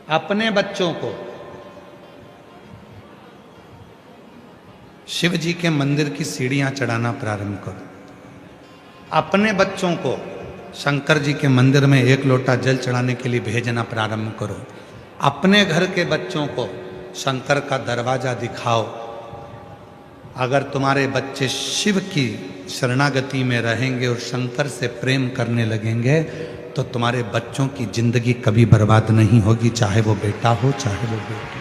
अपने बच्चों को शिव जी के मंदिर की सीढ़ियां चढ़ाना प्रारंभ करो। अपने बच्चों को शंकर जी के मंदिर में 1 लोटा जल चढ़ाने के लिए भेजना प्रारंभ करो। अपने घर के बच्चों को शंकर का दरवाजा दिखाओ। अगर तुम्हारे बच्चे शिव की शरणागति में रहेंगे और शंकर से प्रेम करने लगेंगे तो तुम्हारे बच्चों की जिंदगी कभी बर्बाद नहीं होगी, चाहे वो बेटा हो चाहे वो बेटी।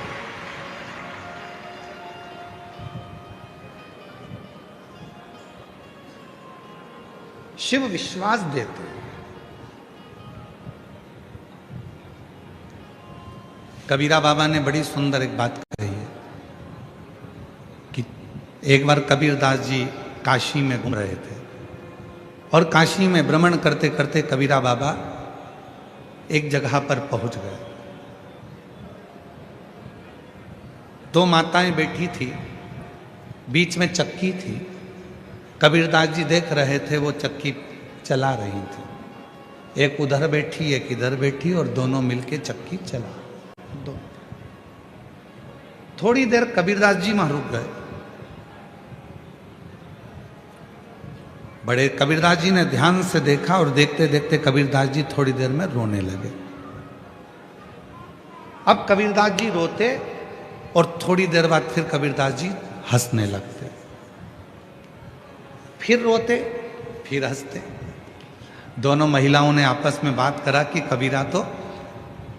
शिव विश्वास देते हैं। कबीरा बाबा ने बड़ी सुंदर एक बात कही है कि एक बार कबीरदास जी काशी में घूम रहे थे और काशी में भ्रमण करते करते कबीरा बाबा एक जगह पर पहुंच गए। 2 माताएं बैठी थी, बीच में चक्की थी। कबीरदास जी देख रहे थे, वो चक्की चला रही थी। एक उधर बैठी एक इधर बैठी और दोनों मिलके चक्की चला दो। थोड़ी देर कबीरदास जी वहां रुक गए। बड़े कबीरदास जी ने ध्यान से देखा और देखते देखते कबीरदास जी थोड़ी देर में रोने लगे। अब कबीरदास जी रोते और थोड़ी देर बाद फिर कबीरदास जी हंसने लगते, फिर रोते फिर हंसते। दोनों महिलाओं ने आपस में बात करा कि कबीरा तो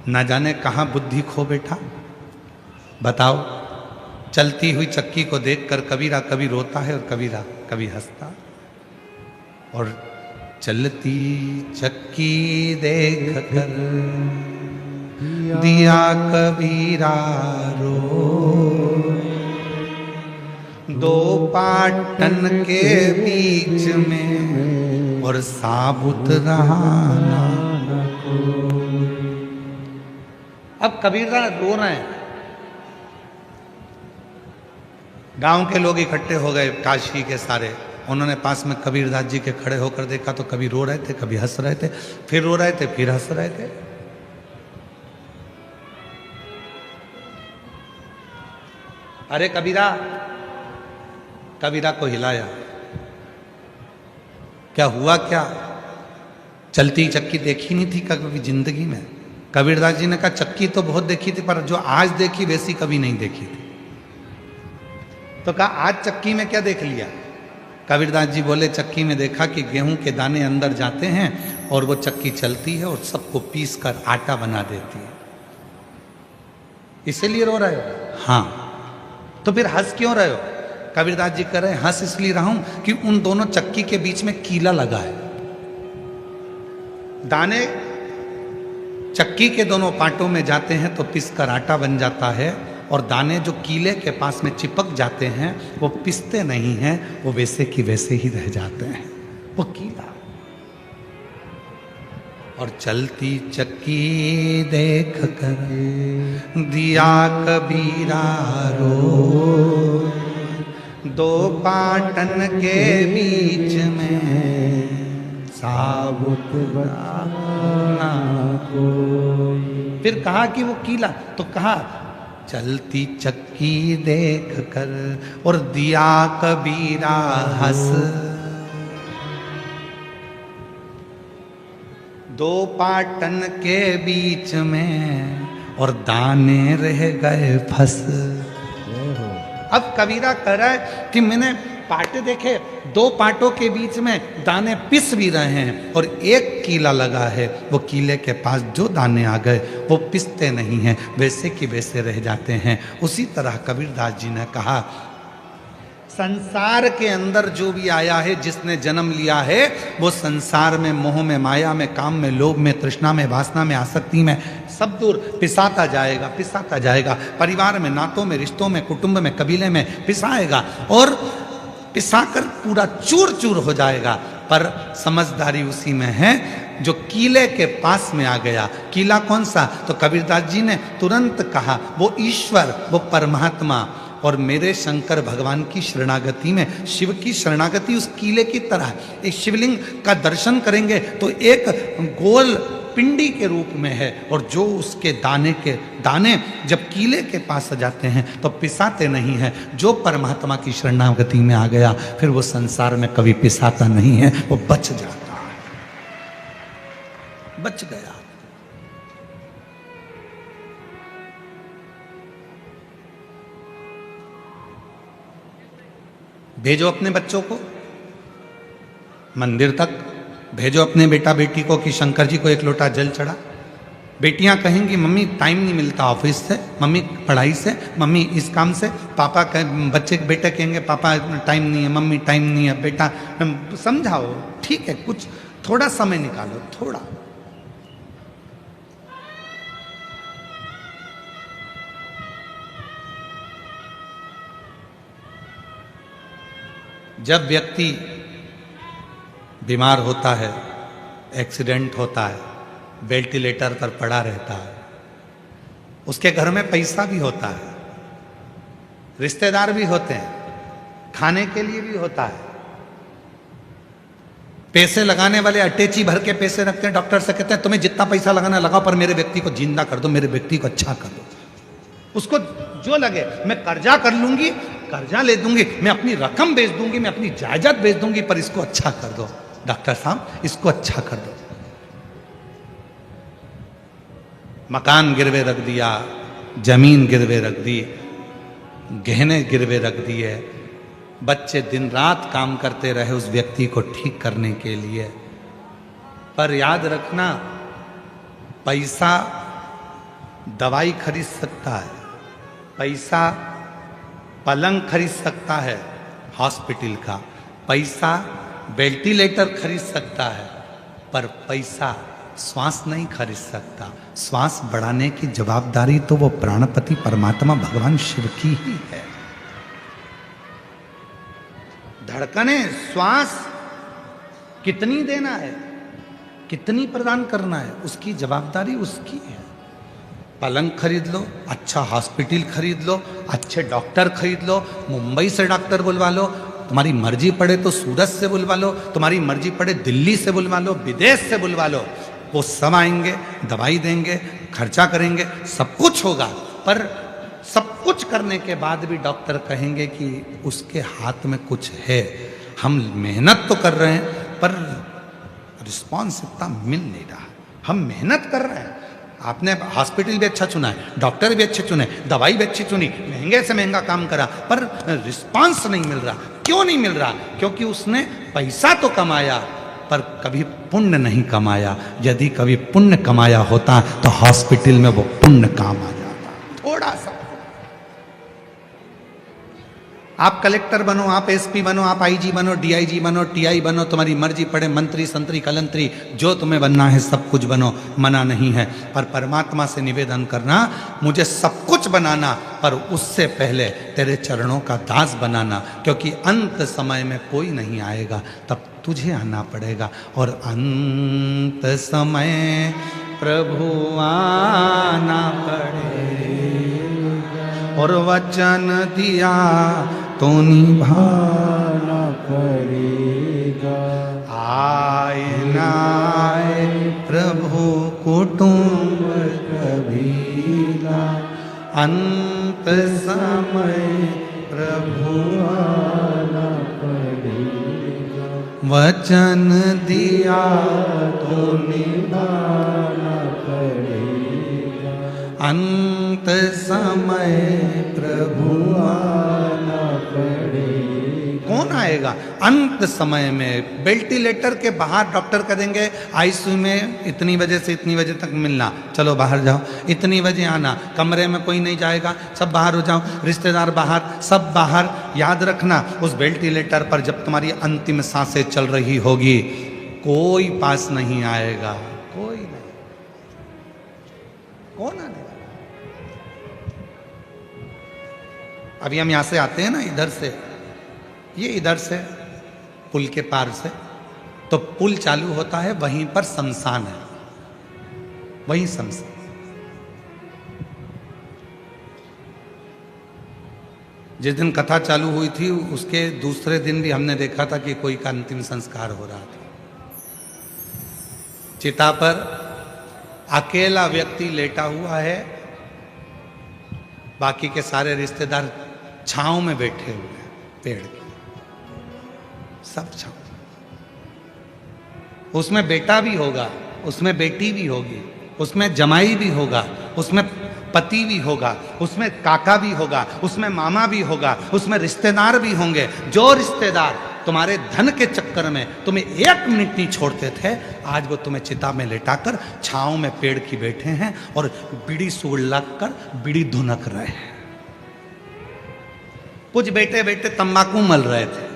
ना जाने कहां बुद्धि खो बैठा। बताओ, चलती हुई चक्की को देखकर कबीरा कभी रोता है और कबीरा कभी हंसता। और चलती चक्की देख कर दिया कबीरा रो, 2 पाटन के बीच में और साबुत रहा ना कोई। अब कबीरा रो रहे हैं। गांव के लोग इकट्ठे हो गए, काशी के सारे। उन्होंने पास में कबीरदास जी के खड़े होकर देखा तो कभी रो रहे थे कभी हंस रहे थे, फिर रो रहे थे फिर हंस रहे थे। अरे कबीरा, कबीरा को हिलाया। क्या हुआ क्या? चलती चक्की देखी नहीं थी कभी जिंदगी में? कबीरदास जी ने कहा चक्की तो बहुत देखी थी पर जो आज देखी वैसी कभी नहीं देखी थी। तो कहा आज चक्की में क्या देख लिया? कबीरदास जी बोले चक्की में देखा कि गेहूं के दाने अंदर जाते हैं और वो चक्की चलती है और सबको पीस कर आटा बना देती है। इसीलिए रो रहे हो? हाँ। तो फिर हंस क्यों रहे हो? कबीरदास जी कह रहे हैं हंस इसलिए रहा हूं कि उन दोनों चक्की के बीच में कीला लगा है। दाने चक्की के दोनों पाटों में जाते हैं तो पिस कर आटा बन जाता है और दाने जो कीले के पास में चिपक जाते हैं वो पिसते नहीं हैं, वो वैसे की वैसे ही रह जाते हैं, वो कीला। और चलती चक्की देख कर दिया कबीरा रो, 2 पाटन के बीच में साबुत ना कोई। फिर कहा कि वो कीला, तो कहा चलती चक्की देख कर और दिया कबीरा हंस, 2 पाटन के बीच में और दाने रह गए फंस। अब कबीरा कह रहा है कि मैंने पाटे देखे, 2 पाटों के बीच में दाने पिस भी रहे हैं और एक कीला लगा है, वो कीले के पास जो दाने आ गए वो पिसते नहीं हैं, वैसे की वैसे रह जाते हैं। उसी तरह कबीरदास जी ने कहा संसार के अंदर जो भी आया है, जिसने जन्म लिया है, वो संसार में मोह में माया में काम में लोभ में तृष्णा में वासना में आसक्ति में सब दूर पिसाता जाएगा, पिसाता जाएगा। परिवार में, नातों में, रिश्तों में, कुटुंब में, कबीले में पिसाएगा और पिसाकर पूरा चूर चूर हो जाएगा। पर समझदारी उसी में है जो कीले के पास में आ गया। कीला कौन सा? तो कबीरदास जी ने तुरंत कहा वो ईश्वर, वो परमात्मा। और मेरे शंकर भगवान की शरणागति में, शिव की शरणागति उस कीले की तरह। एक शिवलिंग का दर्शन करेंगे तो एक गोल पिंडी के रूप में है, और जो उसके दाने जब कीले के पास आ जाते हैं तो पिसाते नहीं हैं। जो परमात्मा की शरणागति में आ गया फिर वो संसार में कभी पिसाता नहीं है, वो बच जाता है, बच गया। भेजो अपने बच्चों को मंदिर तक, भेजो अपने बेटा बेटी को कि शंकर जी को एक लोटा जल चढ़ा। बेटियां कहेंगी मम्मी टाइम नहीं मिलता ऑफिस से, मम्मी पढ़ाई से, मम्मी इस काम से। पापा बच्चे बेटे कहेंगे पापा टाइम नहीं है, मम्मी टाइम नहीं है। बेटा समझाओ, ठीक है, कुछ थोड़ा समय निकालो, थोड़ा। जब व्यक्ति बीमार होता है, एक्सीडेंट होता है, वेंटिलेटर पर पड़ा रहता है, उसके घर में पैसा भी होता है, रिश्तेदार भी होते हैं, खाने के लिए भी होता है। पैसे लगाने वाले अटैची भर के पैसे रखते हैं, डॉक्टर से कहते हैं तुम्हें जितना पैसा लगाना लगाओ, पर मेरे व्यक्ति को जिंदा कर दो, मेरे व्यक्ति को अच्छा कर दो। उसको जो लगे, मैं कर्जा कर लूंगी, कर्जा ले दूंगी, मैं अपनी रकम बेच दूंगी, मैं अपनी जायदाद बेच दूंगी, पर इसको अच्छा कर दो डॉक्टर साहब, इसको अच्छा कर दो। मकान गिरवे रख दिया, जमीन गिरवे रख दी, गहने गिरवे रख दिए, बच्चे दिन रात काम करते रहे उस व्यक्ति को ठीक करने के लिए। पर याद रखना, पैसा दवाई खरीद सकता है, पैसा पलंग खरीद सकता है हॉस्पिटल का, पैसा वेंटिलेटर खरीद सकता है, पर पैसा श्वास नहीं खरीद सकता। श्वास बढ़ाने की जवाबदारी तो वो प्राणपति परमात्मा भगवान शिव की ही है। धड़कने, श्वास कितनी देना है, कितनी प्रदान करना है, उसकी जवाबदारी उसकी है। पलंग खरीद लो, अच्छा हॉस्पिटल खरीद लो, अच्छे डॉक्टर खरीद लो, मुंबई से डॉक्टर बुलवा लो, तुम्हारी मर्जी पड़े तो सूरत से बुलवा लो, तुम्हारी मर्जी पड़े दिल्ली से बुलवा लो, विदेश से बुलवा लो, वो सब आएंगे, दवाई देंगे, खर्चा करेंगे, सब कुछ होगा। पर सब कुछ करने के बाद भी डॉक्टर कहेंगे कि उसके हाथ में कुछ है, हम मेहनत तो कर रहे हैं पर रिस्पॉन्स इतना मिल नहीं रहा। हम मेहनत कर रहे हैं, आपने हॉस्पिटल भी अच्छा चुना है, डॉक्टर भी अच्छे चुने, दवाई भी अच्छी चुनी, महंगे से महंगा काम करा, पर रिस्पांस नहीं मिल रहा। क्यों नहीं मिल रहा? क्योंकि उसने पैसा तो कमाया पर कभी पुण्य नहीं कमाया। यदि कभी पुण्य कमाया होता तो हॉस्पिटल में वो पुण्य काम आ जाता। थोड़ा सा आप कलेक्टर बनो, आप एसपी बनो, आप आईजी बनो, डीआईजी बनो, टीआई बनो, तुम्हारी मर्जी पड़े, मंत्री संतरी कलंतरी, जो तुम्हें बनना है सब कुछ बनो, मना नहीं है। पर परमात्मा से निवेदन करना, मुझे सब कुछ बनाना, पर उससे पहले तेरे चरणों का दास बनाना, क्योंकि अंत समय में कोई नहीं आएगा, तब तुझे आना पड़ेगा। और अंत समय प्रभु आना पड़ेगा, और वचन दिया तो निभाना पड़ेगा। आए ना आए प्रभु कुटुंब कबीला, अंत समय प्रभु आना पड़ेगा। वचन दिया तो निभाना पड़ेगा, अंत समय प्रभु आना पड़ेगा। कौन आएगा अंत समय में? वेंटिलेटर के बाहर डॉक्टर करेंगे आईसीयू में इतनी बजे से इतनी बजे तक मिलना, चलो बाहर जाओ, इतनी बजे आना, कमरे में कोई नहीं जाएगा, सब बाहर हो जाओ, रिश्तेदार बाहर, सब बाहर। याद रखना, उस वेंटिलेटर पर जब तुम्हारी अंतिम सांसें चल रही होगी, कोई पास नहीं आएगा, कोई नहीं। कौन आने? अभी हम यहां से आते हैं ना, इधर से, ये इधर से पुल के पार से, तो पुल चालू होता है, वहीं पर शमशान है, वहीं शमशान। जिस दिन कथा चालू हुई थी उसके दूसरे दिन भी हमने देखा था कि कोई का अंतिम संस्कार हो रहा था। चिता पर अकेला व्यक्ति लेटा हुआ है, बाकी के सारे रिश्तेदार छांव में बैठे हुए हैं पेड़ के, सब छांव। उसमें बेटा भी होगा, उसमें बेटी भी होगी, उसमें जमाई भी होगा, उसमें पति भी होगा, उसमें काका भी होगा, उसमें मामा भी होगा, उसमें रिश्तेदार भी होंगे। जो रिश्तेदार तुम्हारे धन के चक्कर में तुम्हें एक मिनट नहीं छोड़ते थे, आज वो तुम्हें चिता में लेटाकर छांव में पेड़ की बैठे हैं और बीड़ी सूड़ लग कर बीड़ी धुनक रहे हैं। कुछ बैठे बैठे तंबाकू मल रहे थे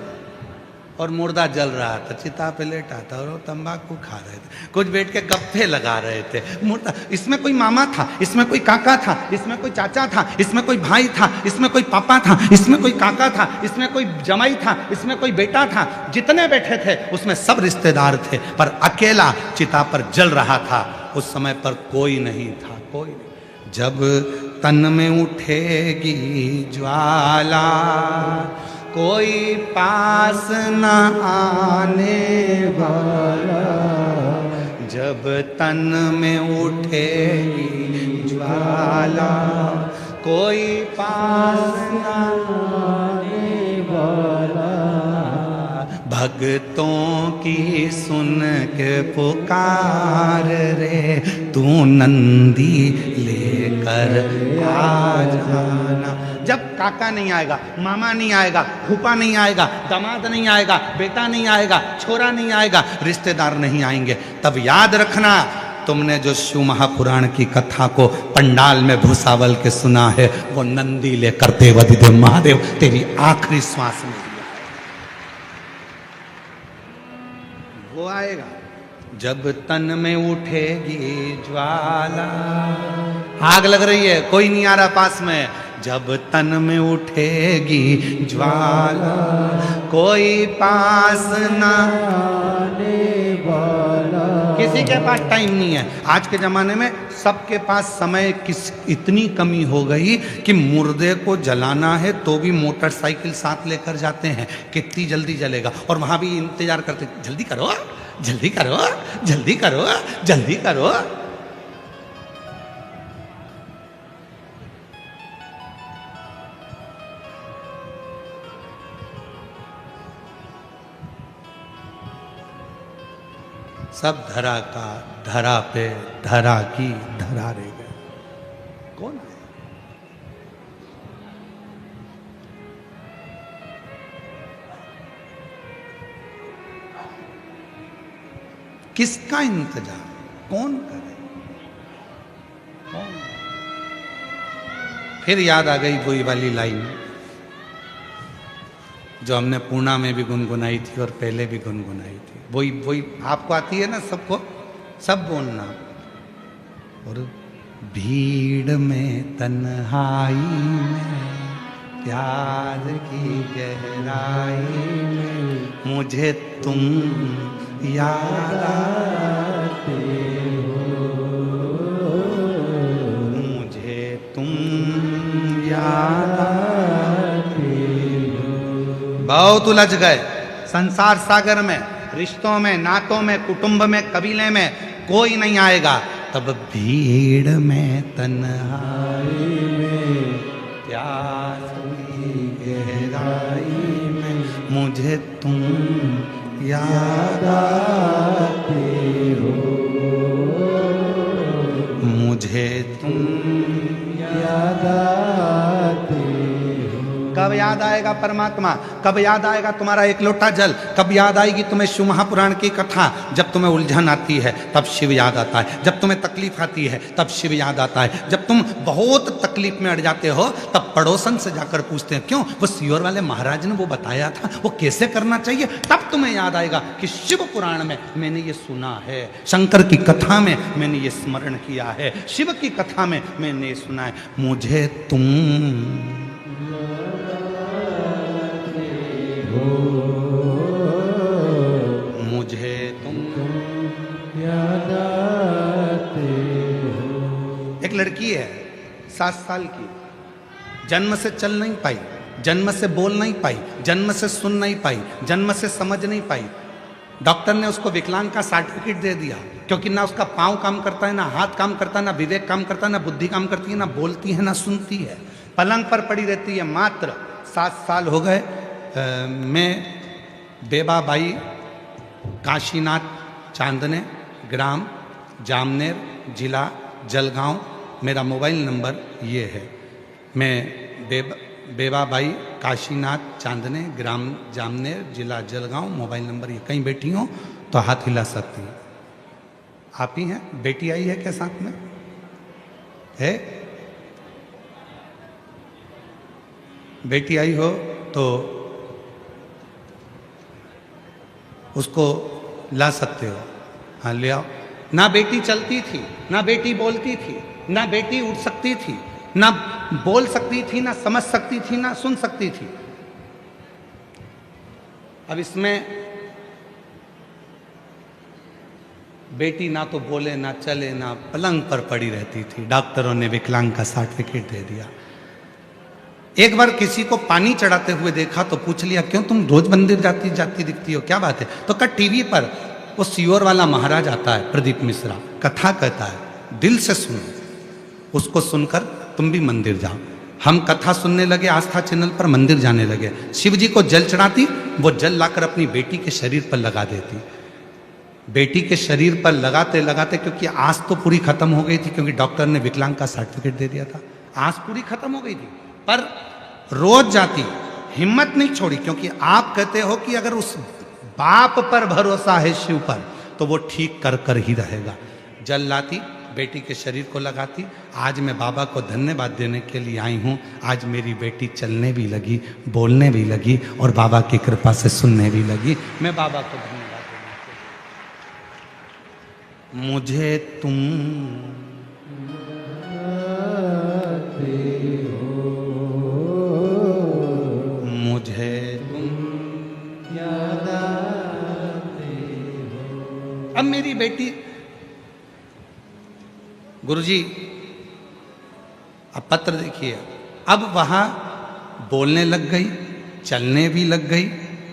और मुर्दा जल रहा था, चिता पे लेटा था और वो तंबाकू खा रहे थे। कुछ बैठ के गप्पे लगा रहे थे। मुर्दा, इसमें कोई मामा था, इसमें कोई काका था, इसमें कोई चाचा था, इसमें कोई भाई था, इसमें कोई पापा था, इसमें कोई काका था, इसमें कोई जमाई था, इसमें कोई बेटा था। जितने बैठे थे उसमें सब रिश्तेदार थे, पर अकेला चिता पर जल रहा था। उस समय पर कोई नहीं था, कोई नहीं। जब तन में उठेगी ज्वाला, कोई पास न आने वाला। जब तन में उठेगी ज्वाला, कोई पास न आने वाला। भक्तों की सुन के पुकार रे, तू नंदी लेकर आ जाना। जब काका नहीं आएगा, मामा नहीं आएगा, फूफा नहीं आएगा, दामाद नहीं आएगा, बेटा नहीं आएगा, छोरा नहीं आएगा, रिश्तेदार नहीं आएंगे, तब याद रखना तुमने जो शिव महापुराण की कथा को पंडाल में भूसावल के सुना है, वो नंदी लेकर देवाधिदेव महादेव तेरी आखिरी श्वास में दिया है, वो आएगा। जब तन में उठेगी ज्वाला, आग लग रही है, कोई नहीं आ रहा पास में। जब तन में उठेगी ज्वाला, कोई पास ना आने वाला। किसी के पास टाइम नहीं है। आज के जमाने में सबके पास समय इतनी कमी हो गई कि मुर्दे को जलाना है तो भी मोटरसाइकिल साथ लेकर जाते हैं, कितनी जल्दी जलेगा, और वहां भी इंतजार करते, जल्दी करो, जल्दी करो, जल्दी करो, जल्दी करो। सब धरा का धरा पे, धरा की धरा रह गए। कौन है? किसका इंतजार कौन करे? कौन? फिर याद आ गई वही वाली लाइन जो हमने पूना में भी गुनगुनाई थी और पहले भी गुनगुनाई थी। वही आपको आती है ना, सबको सब बोलना। और भीड़ में तन्हाई में, प्यार की गहराई में, मुझे तुम याद आते हो, मुझे तुम याद आते हो। बहुत उलझ गए संसार सागर में, रिश्तों में, नातों में, कुटुंब में, कबीले में कोई नहीं आएगा। तब भीड़ में तन्हाई में, प्यार की गहराई में, मुझे तुम याद आते हो, मुझे तुम याद आते हो। कब याद आएगा परमात्मा? कब याद आएगा तुम्हारा एक लोटा जल? कब याद आएगी तुम्हें शिव महापुराण की कथा? जब तुम्हें उलझन आती है तब शिव याद आता है, जब तुम्हें तकलीफ आती है तब शिव याद आता है, जब तुम बहुत तकलीफ में अड़ जाते हो तब पड़ोसन से जाकर पूछते हैं, क्यों वो सीहोर वाले महाराज ने वो बताया था, वो कैसे करना चाहिए, तब तुम्हें याद आएगा कि शिव पुराण में मैंने ये सुना है, शंकर की कथा में मैंने ये स्मरण किया है, शिव की कथा में मैंने ये सुना है। मुझे तुम मुझे तुम याद आते हो। एक लड़की है 7 साल की, जन्म से चल नहीं पाई, जन्म से बोल नहीं पाई, जन्म से सुन नहीं पाई, जन्म से समझ नहीं पाई, डॉक्टर ने उसको विकलांग का सर्टिफिकेट दे दिया, क्योंकि ना उसका पाँव काम करता है, ना हाथ काम करता है, ना विवेक काम करता है, ना बुद्धि काम करती है, ना बोलती है, ना सुनती है, पलंग पर पड़ी रहती है। मात्र 7 साल हो गए। मैं बेबाबाई काशीनाथ चांदने, ग्राम जामनेर, जिला जलगांव, मेरा मोबाइल नंबर ये है। मैं बेबाबाई काशीनाथ चांदने, ग्राम जामनेर, जिला जलगांव, मोबाइल नंबर ये। कहीं बैठी हो तो हाथ हिला सकती है। आप ही हैं? बेटी आई है क्या साथ में? है? बेटी आई हो तो उसको ला सकते हो। हाँ ले आओ। ना बेटी चलती थी, ना बेटी बोलती थी, ना बेटी उठ सकती थी, ना बोल सकती थी, ना समझ सकती थी, ना सुन सकती थी। अब इसमें बेटी ना तो बोले, ना चले, ना पलंग पर पड़ी रहती थी। डॉक्टरों ने विकलांग का सर्टिफिकेट दे दिया। एक बार किसी को पानी चढ़ाते हुए देखा तो पूछ लिया, क्यों तुम रोज मंदिर जाती जाती दिखती हो, क्या बात है? तो कहा टीवी पर वो सीहोर वाला महाराज आता है, प्रदीप मिश्रा, कथा कहता है, दिल से सुनो, उसको सुनकर तुम भी मंदिर जाओ। हम कथा सुनने लगे, आस्था चैनल पर मंदिर जाने लगे। शिव जी को जल चढ़ाती, वो जल लाकर अपनी बेटी के शरीर पर लगा देती। बेटी के शरीर पर लगाते लगाते, क्योंकि आस तो पूरी खत्म हो गई थी, क्योंकि डॉक्टर ने विकलांग का सर्टिफिकेट दे दिया था, आस पूरी खत्म हो गई थी, पर रोज जाती, हिम्मत नहीं छोड़ी। क्योंकि आप कहते हो कि अगर उस बाप पर भरोसा है शिव पर, तो वो ठीक कर कर ही रहेगा। जल लाती, बेटी के शरीर को लगाती। आज मैं बाबा को धन्यवाद देने के लिए आई हूँ। आज मेरी बेटी चलने भी लगी, बोलने भी लगी, और बाबा की कृपा से सुनने भी लगी। मैं बाबा को धन्यवाद देने के लिए। मुझे तुम मुझे तुम याद आते हो। अब मेरी बेटी, गुरुजी अब पत्र देखिए, अब वहां बोलने लग गई, चलने भी लग गई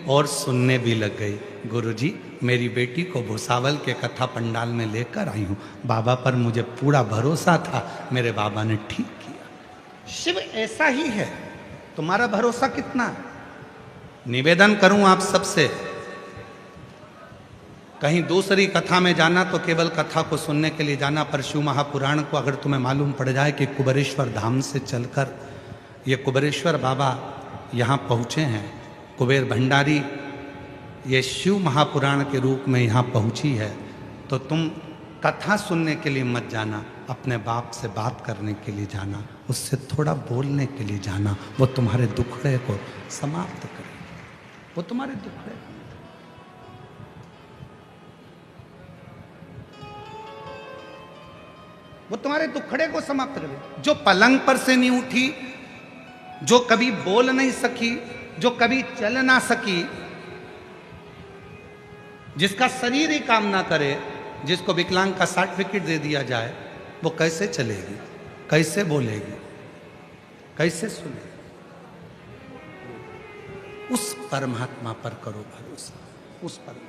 और सुनने भी लग गई। गुरुजी मेरी बेटी को भुसावल के कथा पंडाल में लेकर आई हूं। बाबा पर मुझे पूरा भरोसा था, मेरे बाबा ने ठीक किया। शिव ऐसा ही है। तुम्हारा भरोसा कितना है? निवेदन करूं आप सबसे, कहीं दूसरी कथा में जाना तो केवल कथा को सुनने के लिए जाना, पर शिव महापुराण को अगर तुम्हें मालूम पड़ जाए कि कुबेरेश्वर धाम से चलकर ये कुबेरेश्वर बाबा यहाँ पहुँचे हैं, कुबेर भंडारी ये शिव महापुराण के रूप में यहाँ पहुँची है, तो तुम कथा सुनने के लिए मत जाना, अपने बाप से बात करने के लिए जाना, उससे थोड़ा बोलने के लिए जाना। वो तुम्हारे दुखड़े को समाप्त करेगी, वो तुम्हारे दुखड़े, वो तुम्हारे दुखड़े को समाप्त करे। जो पलंग पर से नहीं उठी, जो कभी बोल नहीं सकी, जो कभी चल ना सकी, जिसका शरीर ही काम ना करे, जिसको विकलांग का सर्टिफिकेट दे दिया जाए, वो कैसे चलेगी, कैसे बोलेगी, कैसे सुनेगी? उस परमात्मा पर करो भरोसा, उस पर।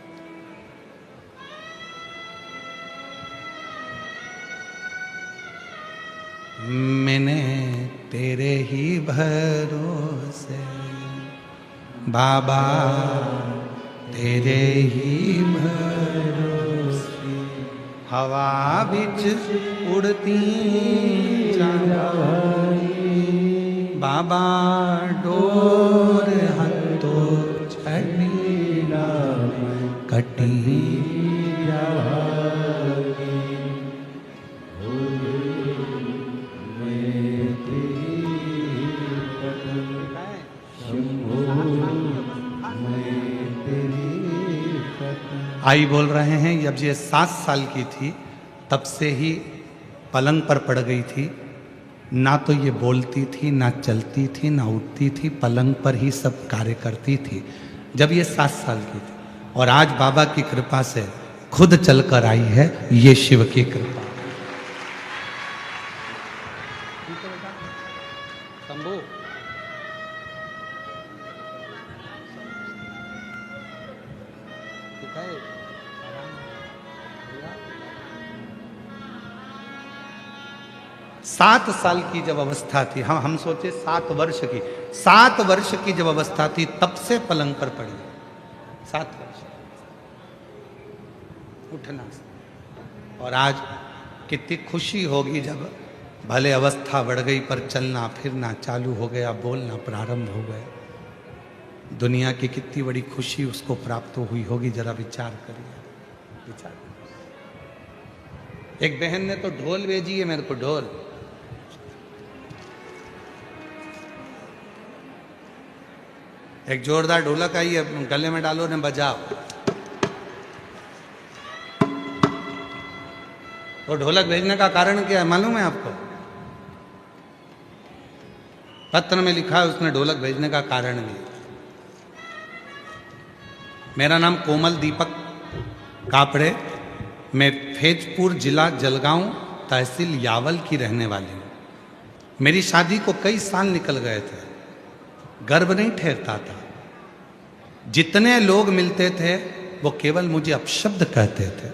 मैंने तेरे ही भरोसे बाबा, तेरे ही भरोसे हवा बिच उड़ती जाई, बाबा डोर हतो छड़ी कटी आई बोल रहे हैं। जब ये 7 साल की थी तब से ही पलंग पर पड़ गई थी, ना तो ये बोलती थी, ना चलती थी, ना उठती थी, पलंग पर ही सब कार्य करती थी जब ये 7 साल की थी। और आज बाबा की कृपा से खुद चलकर आई है, ये शिव की कृपा। शंभू है। 7 साल की जब अवस्था थी, हम सोचे 7 वर्ष की, 7 वर्ष की जब अवस्था थी तब से पलंग पर पड़ी। 7 वर्ष उठना। और आज कितनी खुशी होगी जब भले अवस्था बढ़ गई पर चलना फिरना चालू हो गया, बोलना प्रारंभ हो गया। दुनिया की कितनी बड़ी खुशी उसको प्राप्त हुई होगी, जरा विचार करिए, विचार। एक बहन ने तो ढोल भेजी है मेरे को, ढोल। एक जोरदार ढोलक आई है, गले में डालो ने बजाओ। तो ढोलक भेजने का कारण क्या है मालूम है आपको? पत्र में लिखा है उसने ढोलक भेजने का कारण भी। मेरा नाम कोमल दीपक कापड़े, मैं फैजपुर जिला जलगांव तहसील यावल की रहने वाली हूँ। मेरी शादी को कई साल निकल गए थे, गर्व नहीं ठहरता था। जितने लोग मिलते थे वो केवल मुझे अपशब्द कहते थे,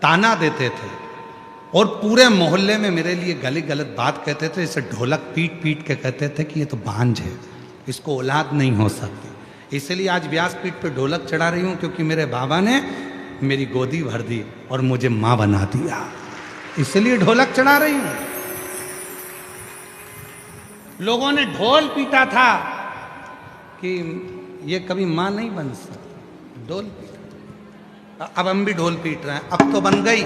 ताना देते थे और पूरे मोहल्ले में मेरे लिए गली गलत बात कहते थे। इसे ढोलक पीट पीट के कहते थे कि ये तो बांझ है, इसको औलाद नहीं हो सकती। इसलिए आज व्यासपीठ पे ढोलक चढ़ा रही हूं, क्योंकि मेरे बाबा ने मेरी गोदी भर दी और मुझे मां बना दिया, इसलिए ढोलक चढ़ा रही हूं। लोगों ने ढोल पीटा था कि ये कभी मां नहीं बन सकती, ढोल पीटा। अब हम भी ढोल पीट रहे हैं, अब तो बन गई।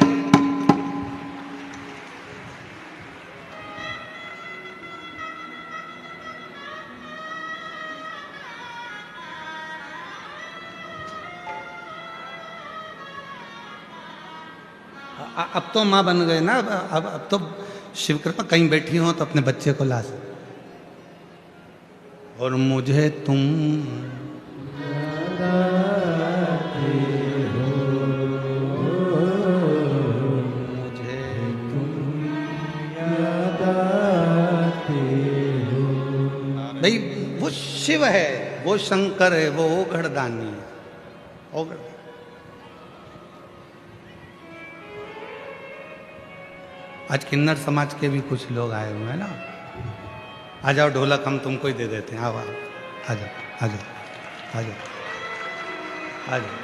अब तो माँ बन गए ना। अब तो शिव कृपा, कहीं बैठी हो तो अपने बच्चे को ला सकते। और मुझे तुम मुझे भाई, वो शिव है, वो शंकर है, वो ओघड़दानी है, ओघड़। आज किन्नर समाज के भी कुछ लोग आए हुए हैं ना। आ जाओ, ढोलक हम तुमको ही दे देते हैं। आओ, आओ, आ जाओ, आ जाओ, आ जाओ, आ जाओ।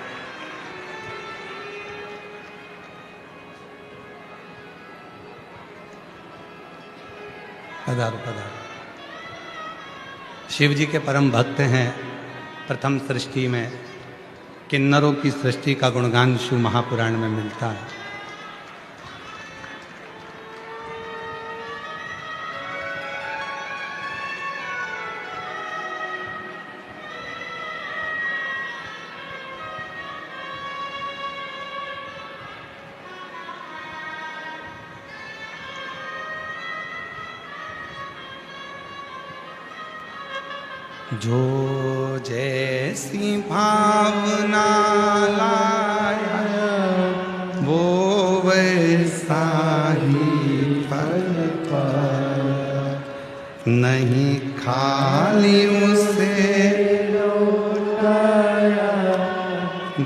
पधारो, पधारो। शिव जी के परम भक्त हैं। प्रथम सृष्टि में किन्नरों की सृष्टि का गुणगान शिव महापुराण में मिलता है। जो जैसी भावना लाया वो वैसा ही फल पाया, नहीं खाली उसे लौटाया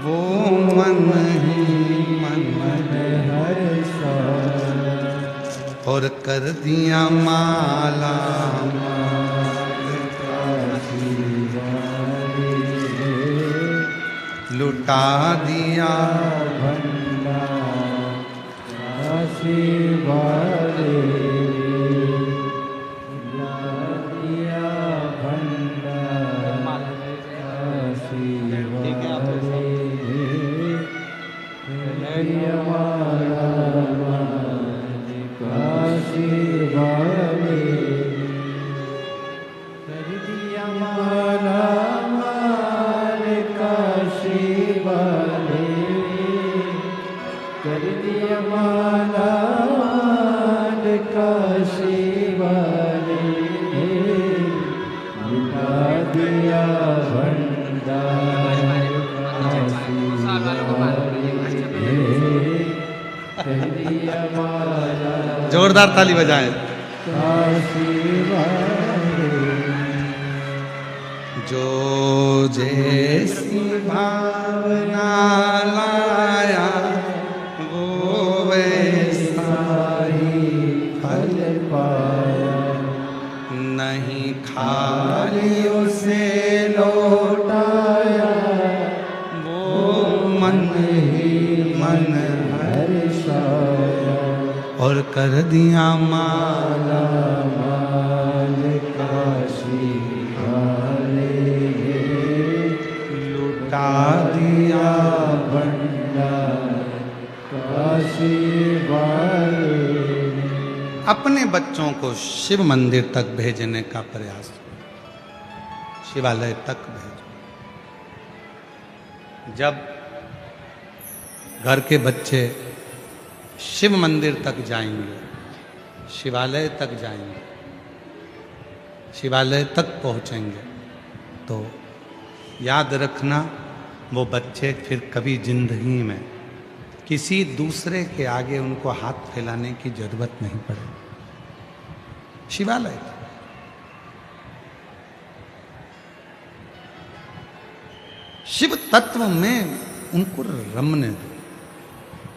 वो मन ही मन हर्षा, और कर दिया माला लुटा दिया भंडार काशी वाले, लुटा दिया भंडार काशी वाले, काशी वाले, कर दिया माला कर दिया माला काशी वाले, लुटा दिया भंडार काशी वाले, कर दिया माला। जोरदार ताली बजाएं। काशी वाले, जो जैसी भावना खाली उसे लौटाया, वो मन ही मन हर्षाया, और कर दिया माला माल काशी वाले, लुटा दिया भंडार काशी वाले। अपने बच्चों को शिव मंदिर तक भेजने का प्रयास, शिवालय तक भेजो। जब घर के बच्चे शिव मंदिर तक जाएंगे, शिवालय तक जाएंगे, शिवालय तक पहुंचेंगे, तो याद रखना वो बच्चे फिर कभी जिंदगी में किसी दूसरे के आगे उनको हाथ फैलाने की जरूरत नहीं पड़े। शिवालय शिव तत्व में उनको रमने दो।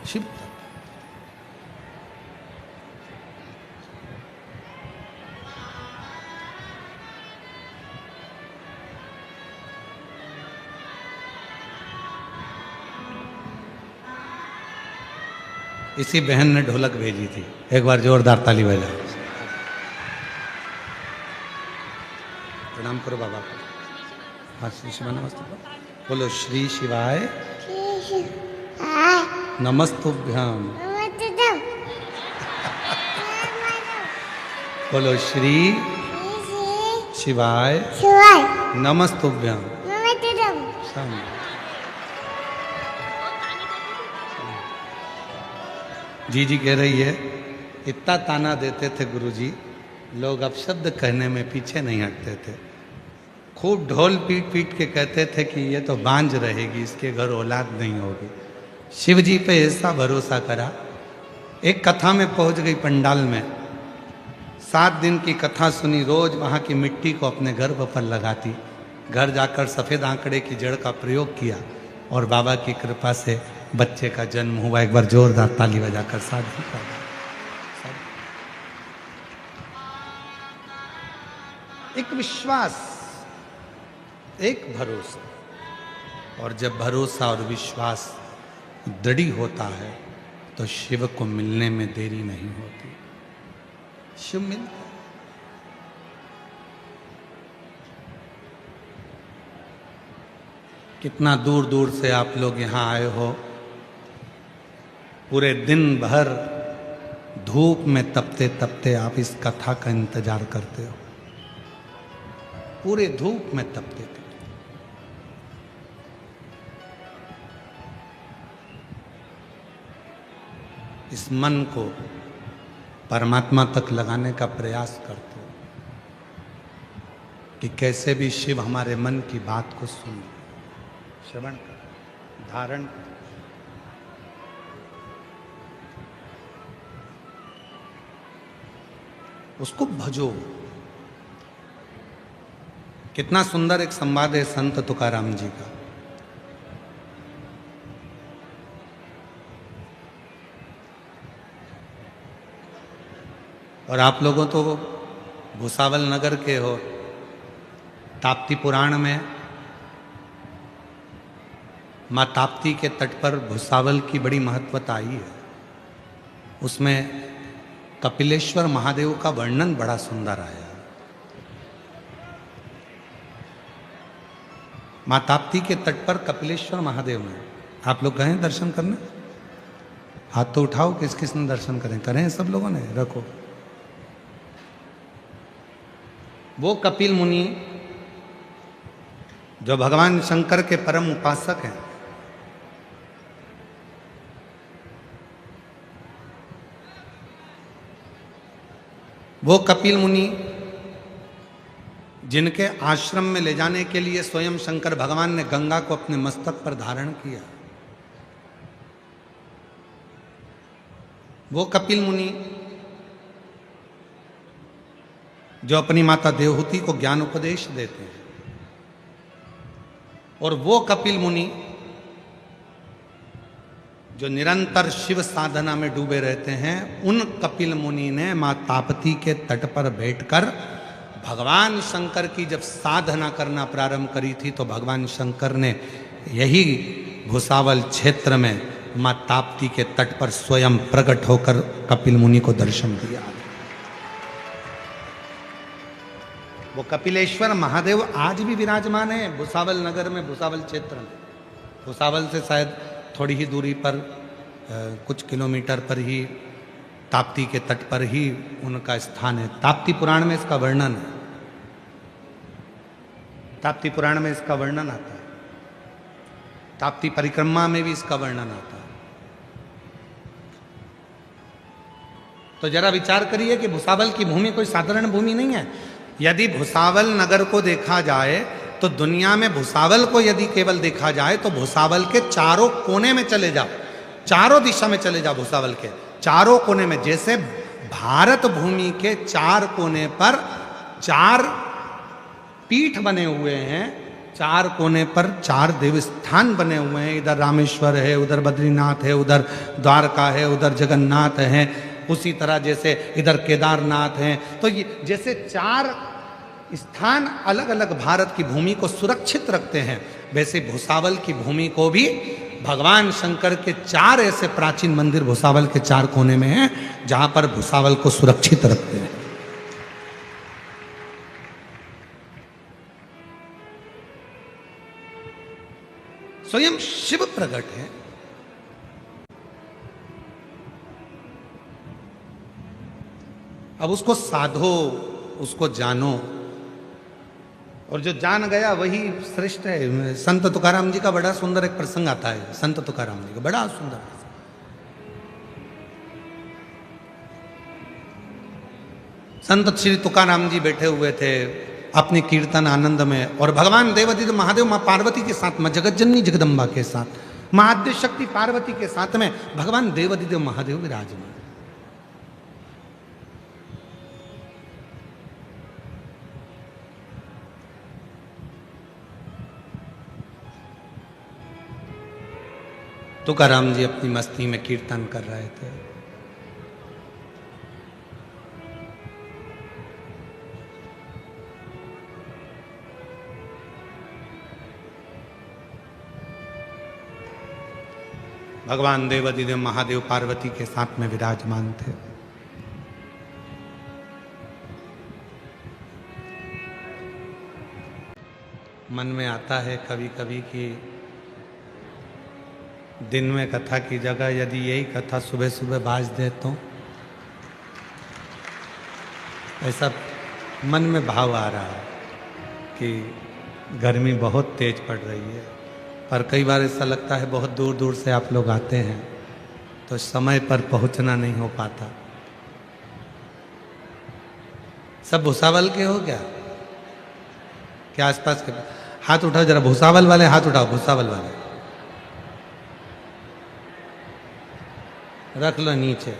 शिव तत्व इसी बहन ने ढोलक भेजी थी, एक बार जोरदार ताली बजा। प्रणाम करो बाबा को। हाँ, श्री शिवाय नमस्ते बोलो। श्री शिवाय नमस्तुभ्यम। बोलो श्री शिवाय नमस्तुभ्यम। जी कह रही है, इतना ताना देते थे गुरुजी, लोग अपशब्द कहने में पीछे नहीं हटते थे। खूब ढोल पीट पीट के कहते थे कि ये तो बांझ रहेगी, इसके घर औलाद नहीं होगी। शिव जी पे ऐसा भरोसा करा, एक कथा में पहुंच गई पंडाल में, 7 दिन की कथा सुनी, रोज वहाँ की मिट्टी को अपने गर्भ पर लगाती, घर जाकर सफ़ेद आंकड़े की जड़ का प्रयोग किया और बाबा की कृपा से बच्चे का जन्म हुआ। एक बार जोरदार ताली बजाकर साधु का। एक विश्वास, एक भरोसा, और जब भरोसा और विश्वास दृढ़ होता है तो शिव को मिलने में देरी नहीं होती। शिव मिलता है। कितना दूर दूर से आप लोग यहाँ आए हो, पूरे दिन भर धूप में तपते तपते आप इस कथा का इंतजार करते हो, पूरे धूप में तपते थे। इस मन को परमात्मा तक लगाने का प्रयास करते हो कि कैसे भी शिव हमारे मन की बात को सुन, श्रवण कर, धारण कर। उसको भजो। कितना सुंदर एक संवाद है संत तुकाराम जी का। और आप लोगों तो भुसावल नगर के हो, ताप्ती पुराण में माँ ताप्ती के तट पर भुसावल की बड़ी महत्वता आई है। उसमें कपिलेश्वर महादेव का वर्णन बड़ा सुंदर आया। माँ ताप्ती के तट पर कपिलेश्वर महादेव में आप लोग गए दर्शन करने? हाथ तो उठाओ, किस किस ने दर्शन करें? करें सब लोगों ने? रखो। वो कपिल मुनि जो भगवान शंकर के परम उपासक हैं, वो कपिल मुनि जिनके आश्रम में ले जाने के लिए स्वयं शंकर भगवान ने गंगा को अपने मस्तक पर धारण किया, वो कपिल मुनि जो अपनी माता देवहूति को ज्ञान उपदेश देते हैं, और वो कपिल मुनि जो निरंतर शिव साधना में डूबे रहते हैं, उन कपिल मुनि ने मां ताप्ती के तट पर बैठकर भगवान शंकर की जब साधना करना प्रारंभ करी थी तो भगवान शंकर ने यही भुसावल क्षेत्र में माँ ताप्ती के तट पर स्वयं प्रकट होकर कपिल मुनि को दर्शन दिया। वो कपिलेश्वर महादेव आज भी विराजमान है भुसावल नगर में, भुसावल क्षेत्र में। भुसावल से शायद थोड़ी ही दूरी पर कुछ किलोमीटर पर ही ताप्ती के तट पर ही उनका स्थान है। ताप्ती पुराण में इसका वर्णन है, ताप्ती पुराण में इसका वर्णन आता है, ताप्ती परिक्रमा में भी इसका वर्णन आता है। तो जरा विचार करिए कि भुसावल की भूमि कोई साधारण भूमि नहीं है। यदि भुसावल नगर को देखा जाए तो दुनिया में भुसावल को यदि केवल देखा जाए तो भुसावल के चारों कोने में चले जाओ, चारों दिशा में चले जाओ, भुसावल के चारों कोने में, जैसे भारत भूमि के चार कोने पर चार पीठ बने हुए हैं, चार कोने पर चार देव स्थान बने हुए हैं। इधर रामेश्वर है, उधर बद्रीनाथ है, उधर द्वारका है, उधर जगन्नाथ है, उसी तरह जैसे इधर केदारनाथ हैं। तो ये जैसे चार स्थान अलग अलग भारत की भूमि को सुरक्षित रखते हैं, वैसे भुसावल की भूमि को भी भगवान शंकर के चार ऐसे प्राचीन मंदिर भुसावल के चार कोने में हैं जहां पर भुसावल को सुरक्षित रखते हैं। स्वयं शिव प्रकट है। अब उसको साधो, उसको जानो, और जो जान गया वही श्रेष्ठ है। संत तुकाराम जी का बड़ा सुंदर एक प्रसंग आता है, संत तुकाराम जी का बड़ा सुंदर प्रसंग। संत श्री तुकाराम जी बैठे हुए थे अपने कीर्तन आनंद में, और भगवान देवादिदेव महादेव माँ पार्वती के साथ में, जगत जननी जगदम्बा के साथ, माँ आद्य शक्ति पार्वती के साथ में भगवान देवादिदेव महादेव विराजमान। तुकाराम जी अपनी मस्ती में कीर्तन कर रहे थे। भगवान देवादिदेव महादेव पार्वती के साथ में विराजमान थे। मन में आता है कभी कभी कि दिन में कथा की जगह यदि यही कथा सुबह सुबह बाज दे तो ऐसा मन में भाव आ रहा है कि गर्मी बहुत तेज पड़ रही है, पर कई बार ऐसा लगता है बहुत दूर दूर से आप लोग आते हैं तो समय पर पहुंचना नहीं हो पाता। सब भुसावल के हो क्या आसपास के? हाथ उठाओ जरा, भुसावल वाले हाथ उठाओ, भुसावल वाले रख लो नीचे।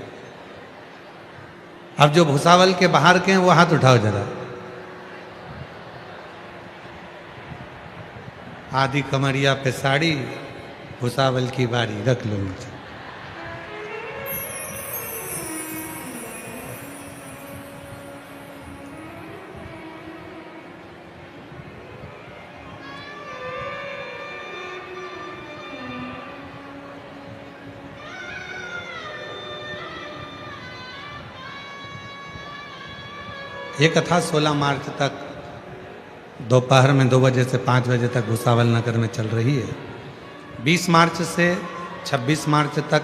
अब जो भुसावल के बाहर के हैं वो हाथ उठाओ जरा। आदि कमरिया पे साड़ी, भुसावल की बारी, रख लो नीचे। ये कथा 16 मार्च तक दोपहर में 2 बजे से 5 बजे तक भुसावल नगर में चल रही है। 20 मार्च से 26 मार्च तक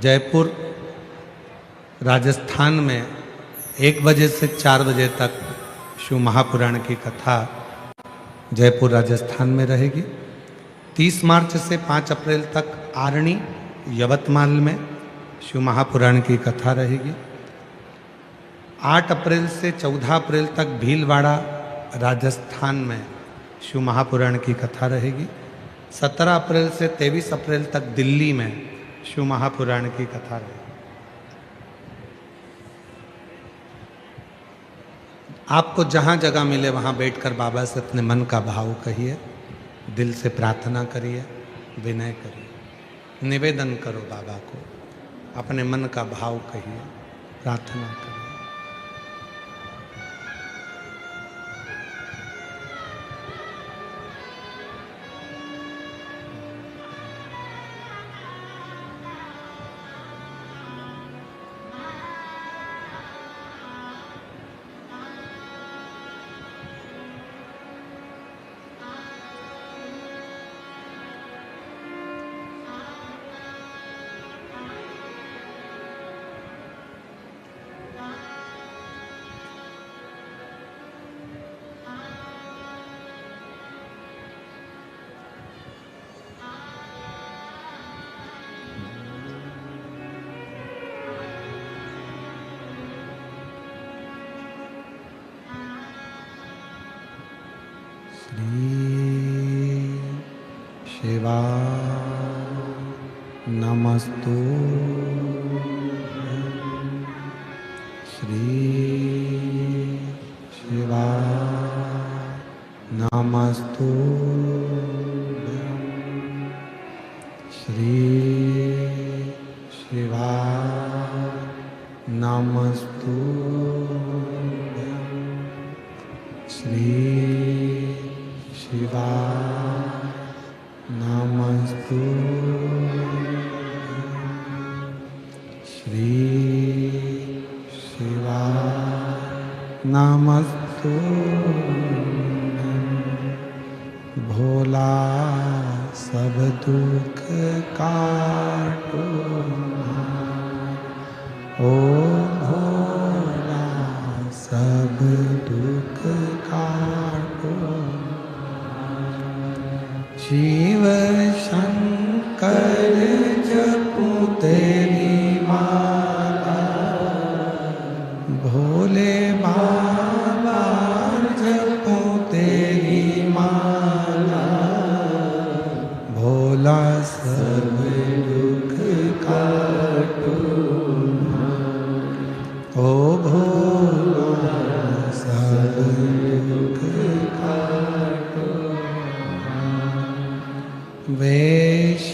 जयपुर राजस्थान में 1 बजे से 4 बजे तक शिव महापुराण की कथा जयपुर राजस्थान में रहेगी। 30 मार्च से 5 अप्रैल तक आरणी यवतमाल में शिव महापुराण की कथा रहेगी। 8 अप्रैल से 14 अप्रैल तक भीलवाड़ा राजस्थान में शिव महापुराण की कथा रहेगी। 17 अप्रैल से 23 अप्रैल तक दिल्ली में शिव महापुराण की कथा रहेगी। आपको जहाँ जगह मिले वहाँ बैठकर बाबा से अपने मन का भाव कहिए, दिल से प्रार्थना करिए, विनय करिए, निवेदन करो बाबा को, अपने मन का भाव कहिए, प्रार्थना करिए। श्री शिवाय नमस्तुभ्यं। श्री शिवाय नमस्तुभ्यं। श्री शिवाय नमस्तुभ्यं। श्री शिवाय नमस्तुभ्यं। श्री शिवाय नमस्तुभ्यं। भोला सब दुख काटो, ओ भोला सब दुख काटो। शिव शंकर जपू तेरी माला, भोले बाबा जपू तेरी माला। भोला सब दुख काटो, ओ भोला सब दुख काटो। वेश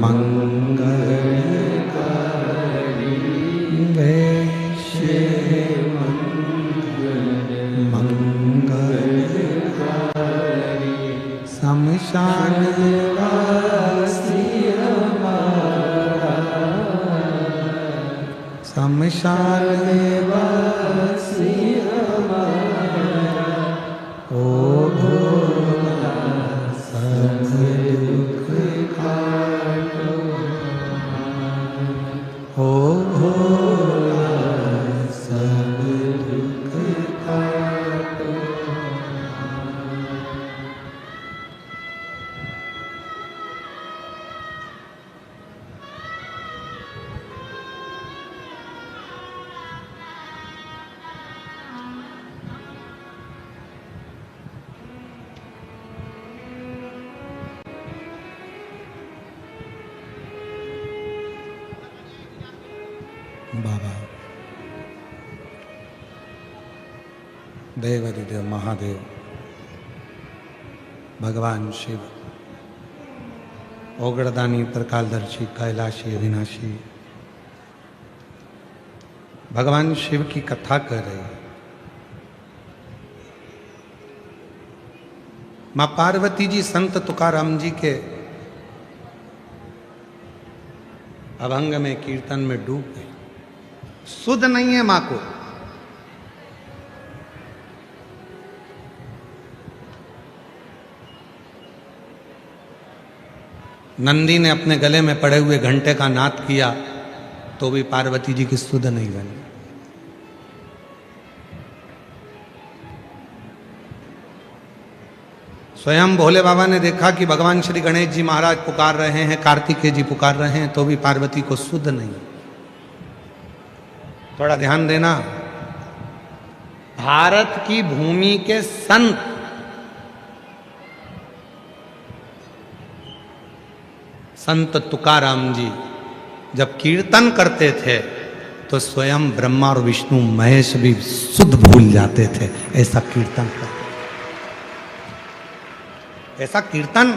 मंगलकारी, वेश मंगलकारी। शमशान वासी हमारा, शमशान वासी हमारा। ओ भोला सब दुख काटो, ओ भोला सब दुख काटो। बाबा देवाधिदेव महादेव भगवान शिव ओगड़दानी त्रिकालदर्शी कैलाशी अविनाशी भगवान शिव की कथा कर रहे हैं। मां पार्वती जी संत तुकाराम जी के अभंग में कीर्तन में डूब गए। सुध नहीं है मां को, नंदी ने अपने गले में पड़े हुए घंटे का नाद किया तो भी पार्वती जी की सुध नहीं बनी। स्वयं भोले बाबा ने देखा कि भगवान श्री गणेश जी महाराज पुकार रहे हैं, कार्तिकेय जी पुकार रहे हैं, तो भी पार्वती को सुध नहीं। थोड़ा ध्यान देना, भारत की भूमि के संत संत तुकाराम जी जब कीर्तन करते थे तो स्वयं ब्रह्मा और विष्णु महेश भी शुद्ध भूल जाते थे। ऐसा कीर्तन करते, ऐसा कीर्तन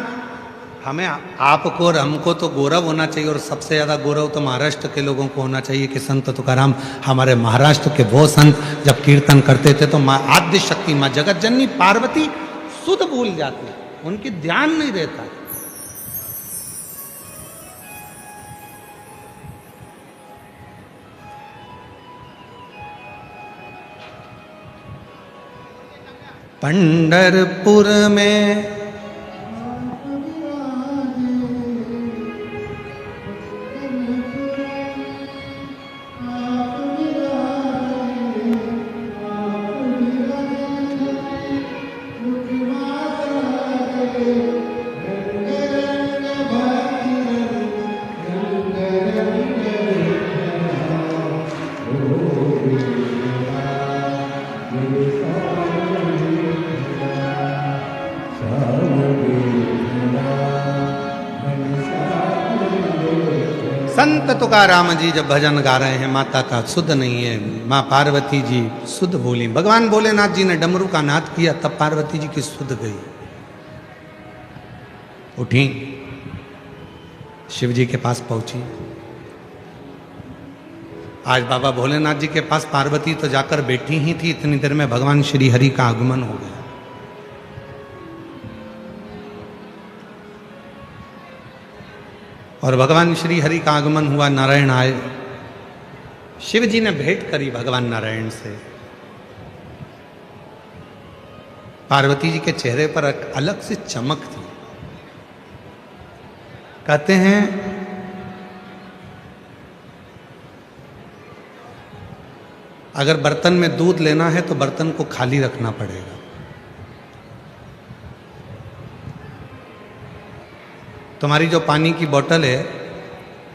हमें आपको और हमको तो गौरव होना चाहिए, और सबसे ज्यादा गौरव तो महाराष्ट्र के लोगों को होना चाहिए कि संत तुकाराम हमारे महाराष्ट्र के वो संत जब कीर्तन करते थे तो माँ आद्य शक्ति, माँ जगत जननी पार्वती शुद्ध भूल जाती, उनकी ध्यान नहीं रहता। पंढरपुर में संत तुकाराम जी जब भजन गा रहे हैं माता का सुध नहीं है, माँ पार्वती जी सुध बोली। भगवान भोलेनाथ जी ने डमरू का नाद किया तब पार्वती जी की सुध गई। उठी, शिव जी के पास पहुंची। आज बाबा भोलेनाथ जी के पास पार्वती तो जाकर बैठी ही थी, इतनी देर में भगवान श्री हरि का आगमन हो गया। और भगवान श्री हरि का आगमन हुआ, नारायण आए। शिव जी ने भेंट करी भगवान नारायण से। पार्वती जी के चेहरे पर एक अलग सी चमक थी। कहते हैं अगर बर्तन में दूध लेना है तो बर्तन को खाली रखना पड़ेगा। तुम्हारी जो पानी की बोतल है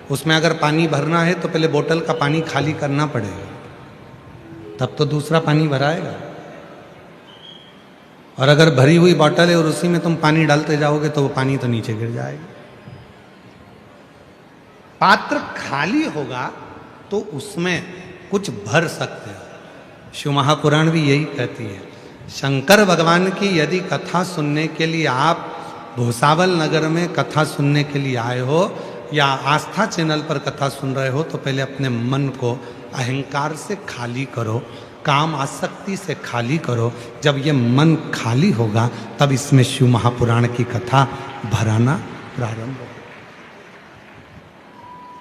उसमें अगर पानी भरना है तो पहले बोतल का पानी खाली करना पड़ेगा, तब तो दूसरा पानी भराएगा। और अगर भरी हुई बोतल है और उसी में तुम पानी डालते जाओगे तो वो पानी तो नीचे गिर जाएगा। पात्र खाली होगा तो उसमें कुछ भर सकते हो। शिव महापुराण भी यही कहती है। शंकर भगवान की यदि कथा सुनने के लिए आप भूसावल नगर में कथा सुनने के लिए आए हो या आस्था चैनल पर कथा सुन रहे हो तो पहले अपने मन को अहंकार से खाली करो, काम आसक्ति से खाली करो। जब ये मन खाली होगा तब इसमें शिव महापुराण की कथा भराना प्रारंभ होगा,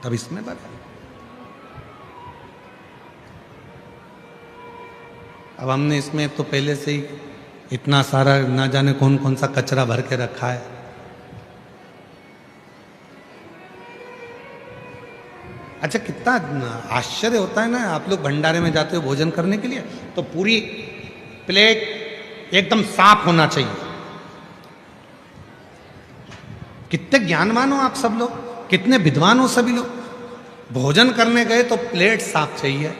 तब इसमें भरा। अब हमने इसमें तो पहले से ही इतना सारा ना जाने कौन कौन सा कचरा भर के रखा है। अच्छा, कितना आश्चर्य होता है ना, आप लोग भंडारे में जाते हो भोजन करने के लिए तो पूरी प्लेट एकदम साफ होना चाहिए। कितने ज्ञानवान हो आप सब लोग, कितने विद्वान हो सभी लोग। भोजन करने गए तो प्लेट साफ चाहिए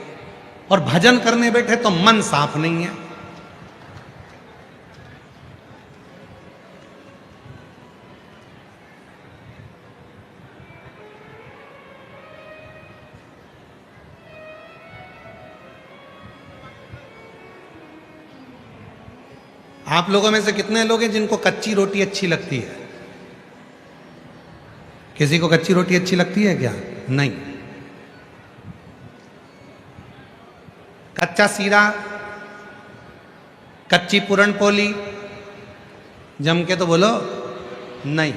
और भजन करने बैठे तो मन साफ नहीं है। आप लोगों में से कितने लोग हैं जिनको कच्ची रोटी अच्छी लगती है? किसी को कच्ची रोटी अच्छी लगती है क्या? नहीं। कच्चा सीरा, कच्ची पूरण पोली जम के तो बोलो नहीं।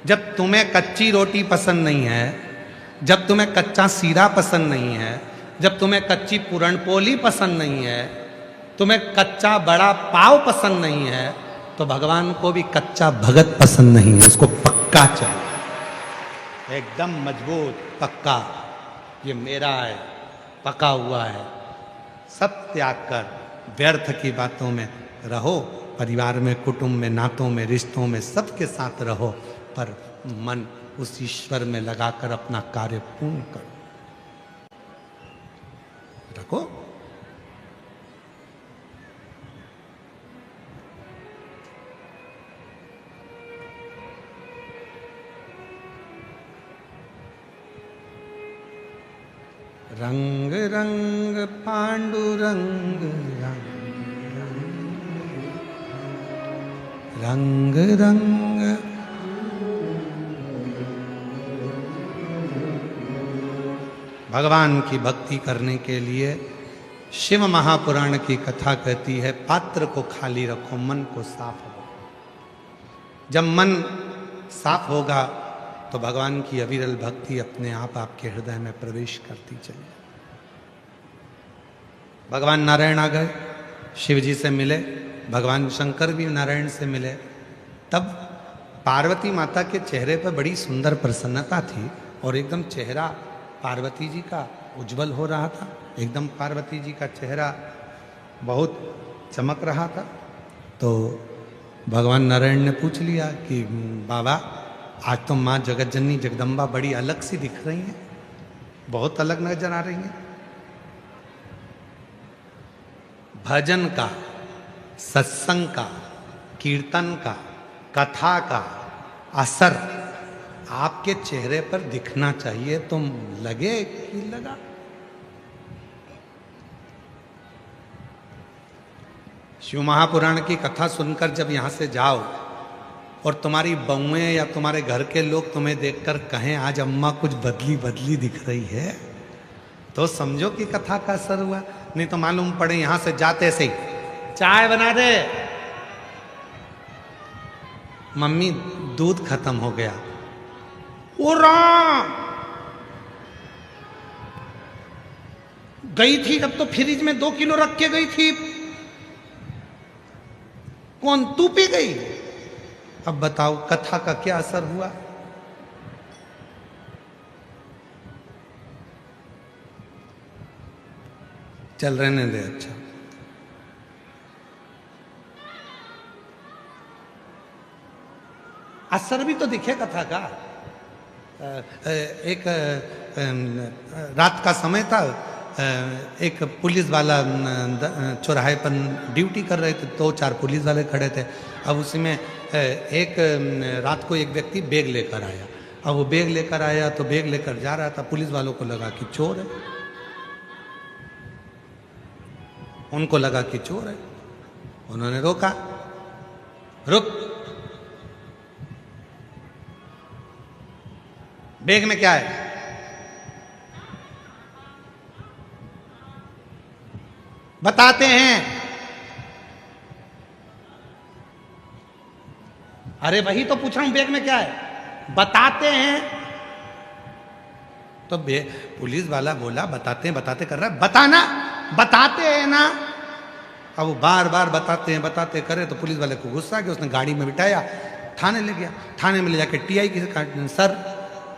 जब तुम्हें कच्ची रोटी पसंद नहीं है, जब तुम्हें कच्चा सीरा पसंद नहीं है, जब तुम्हें कच्ची पूरण पोली पसंद नहीं है, तुम्हें कच्चा बड़ा पाव पसंद नहीं है, तो भगवान को भी कच्चा भगत पसंद नहीं है। उसको पक्का चाहिए, एकदम मजबूत पक्का। ये मेरा है, पका हुआ है। सब त्याग कर व्यर्थ की बातों में रहो। परिवार में, कुटुंब में, नातों में, रिश्तों में सबके साथ रहो, पर मन उस ईश्वर में लगाकर अपना कार्य पूर्ण करो। रखो। रंग रंग पांडुरंग रंग रंग भगवान की भक्ति करने के लिए शिव महापुराण की कथा कहती है पात्र को खाली रखो, मन को साफ रखो। जब मन साफ होगा तो भगवान की अविरल भक्ति अपने आप आपके हृदय में प्रवेश करती चली। भगवान नारायण आ गए, शिव जी से मिले, भगवान शंकर भी नारायण से मिले। तब पार्वती माता के चेहरे पर बड़ी सुंदर प्रसन्नता थी और एकदम चेहरा पार्वती जी का उज्जवल हो रहा था। एकदम पार्वती जी का चेहरा बहुत चमक रहा था। तो भगवान नारायण ने पूछ लिया कि बाबा, आज तो माँ जगतजननी जगदम्बा बड़ी अलग सी दिख रही हैं, बहुत अलग नजर आ रही हैं। भजन का, सत्संग का, कीर्तन का, कथा का असर आपके चेहरे पर दिखना चाहिए, तुम लगे कि लगा। शिव महापुराण की कथा सुनकर जब यहां से जाओ और तुम्हारी बहुएं या तुम्हारे घर के लोग तुम्हें देखकर कहें आज अम्मा कुछ बदली बदली दिख रही है, तो समझो कि कथा का असर हुआ। नहीं तो मालूम पड़े यहां से जाते से ही चाय बना दे, मम्मी दूध खत्म हो गया, ओ राम गई थी जब तो फ्रिज में 2 किलो रख के गई थी, कौन तू पी गई? अब बताओ कथा का क्या असर हुआ? चल रहने दे। अच्छा, असर भी तो दिखे कथा का। एक रात का समय था, एक पुलिस वाला चौराहे पर ड्यूटी कर रहे थे, 2-4 पुलिस वाले खड़े थे। अब उसी में एक रात को एक व्यक्ति बैग लेकर आया। अब वो बैग लेकर आया तो बैग लेकर जा रहा था, पुलिस वालों को लगा कि चोर है, उनको लगा कि चोर है, उन्होंने रोका, रुक, बैग में क्या है? बताते हैं। अरे वही तो पूछ रहा हूं, बैग में क्या है? बताते हैं। तो पुलिस वाला बोला बताते हैं, बताते कर रहा है, बताना, बताते हैं ना। अब वो बार बार बताते हैं, बताते करे तो पुलिस वाले को गुस्सा आ गया, उसने गाड़ी में बिठाया, थाने ले गया। थाने में ले जाके टीआई की सर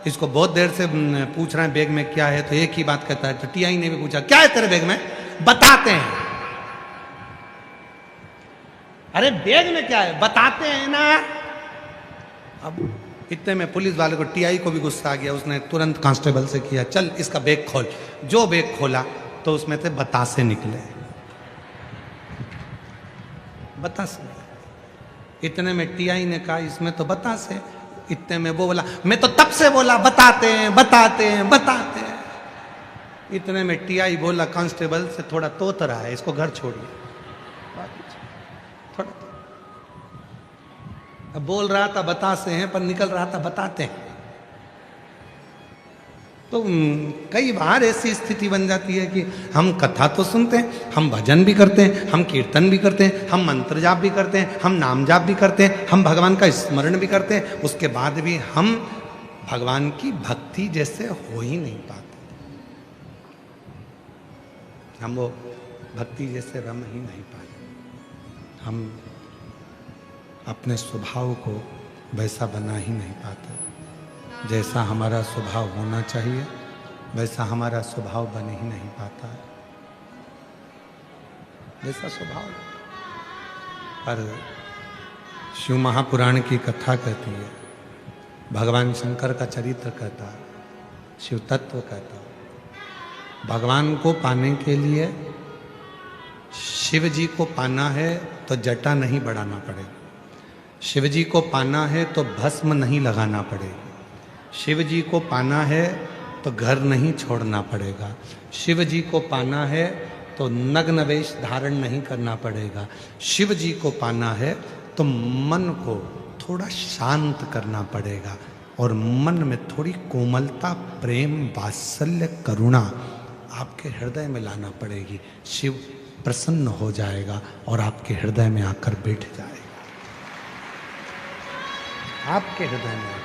इसको बहुत देर से पूछ रहे हैं बैग में क्या है, तो एक ही बात कहता है। तो टीआई ने भी पूछा क्या है तेरे बैग में? बताते हैं। अरे बैग में क्या है? बताते हैं ना। अब इतने में पुलिस वाले को, टीआई को भी गुस्सा आ गया, उसने तुरंत कांस्टेबल से किया चल इसका बैग खोल। जो बैग खोला तो उसमें से बतासे निकले, बतासे। इतने में टीआई ने कहा इसमें तो बतासे। इतने में वो बोला मैं तो तब से बोला बताते हैं, बताते हैं, बताते हैं। इतने में टीआई बोला कांस्टेबल से थोड़ा तोतरा है, इसको घर छोड़िए। थोड़ा अब बोल रहा था बतासे हैं पर निकल रहा था बताते हैं। तो कई बार ऐसी स्थिति बन जाती है कि हम कथा तो सुनते हैं, हम भजन भी करते हैं, हम कीर्तन भी करते हैं, हम मंत्र जाप भी करते हैं, हम नाम जाप भी करते हैं, हम भगवान का स्मरण भी करते हैं, उसके बाद भी हम भगवान की भक्ति जैसे हो ही नहीं पाते। हम वो भक्ति जैसे रम ही नहीं पाते। हम अपने स्वभाव को वैसा बना ही नहीं पाते। जैसा हमारा स्वभाव होना चाहिए वैसा हमारा स्वभाव बन ही नहीं पाता है, जैसा स्वभाव। पर शिव महापुराण की कथा कहती है, भगवान शंकर का चरित्र कहता है, शिव तत्व कहता है। भगवान को पाने के लिए, शिव जी को पाना है तो जटा नहीं बढ़ाना पड़ेगा, शिव जी को पाना है तो भस्म नहीं लगाना पड़ेगा, शिव जी को पाना है तो घर नहीं छोड़ना पड़ेगा, शिव जी को पाना है तो नग्न वेश धारण नहीं करना पड़ेगा, शिव जी को पाना है तो मन को थोड़ा शांत करना पड़ेगा और मन में थोड़ी कोमलता, प्रेम, वात्सल्य, करुणा आपके हृदय में लाना पड़ेगी। शिव प्रसन्न हो जाएगा और आपके हृदय में आकर बैठ जाएगा, आपके हृदय में आकर।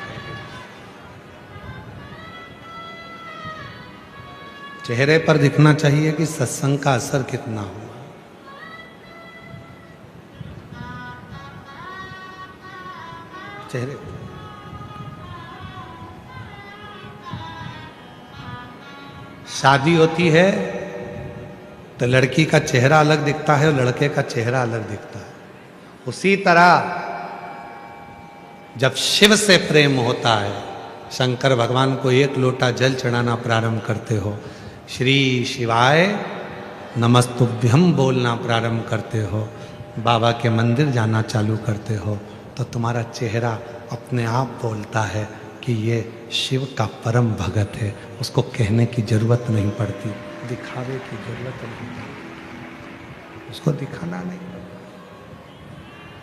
चेहरे पर दिखना चाहिए कि सत्संग का असर कितना हुआ। चेहरे शादी होती है तो लड़की का चेहरा अलग दिखता है और लड़के का चेहरा अलग दिखता है। उसी तरह जब शिव से प्रेम होता है, शंकर भगवान को 1 लोटा जल चढ़ाना प्रारंभ करते हो, श्री शिवाय नमस्तुभ्यम बोलना प्रारंभ करते हो, बाबा के मंदिर जाना चालू करते हो, तो तुम्हारा चेहरा अपने आप बोलता है कि ये शिव का परम भगत है, उसको कहने की जरूरत नहीं पड़ती, दिखावे की जरूरत नहीं, उसको दिखाना नहीं,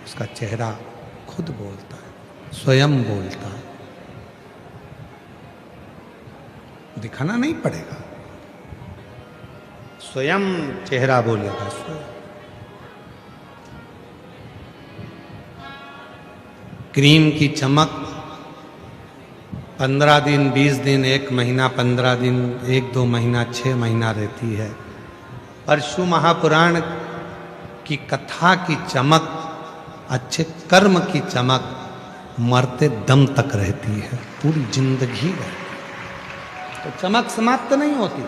उसका चेहरा खुद बोलता है, स्वयं बोलता है, दिखाना नहीं पड़ेगा, स्वयं चेहरा बोलेगा। स्वयं क्रीम की चमक 15 दिन, 20 दिन, 1 महीना, 15 दिन, 1-2 महीना, 6 महीना रहती है। परशु महापुराण की कथा की चमक, अच्छे कर्म की चमक मरते दम तक रहती है, पूरी जिंदगी रहती है। तो चमक समाप्त नहीं होती।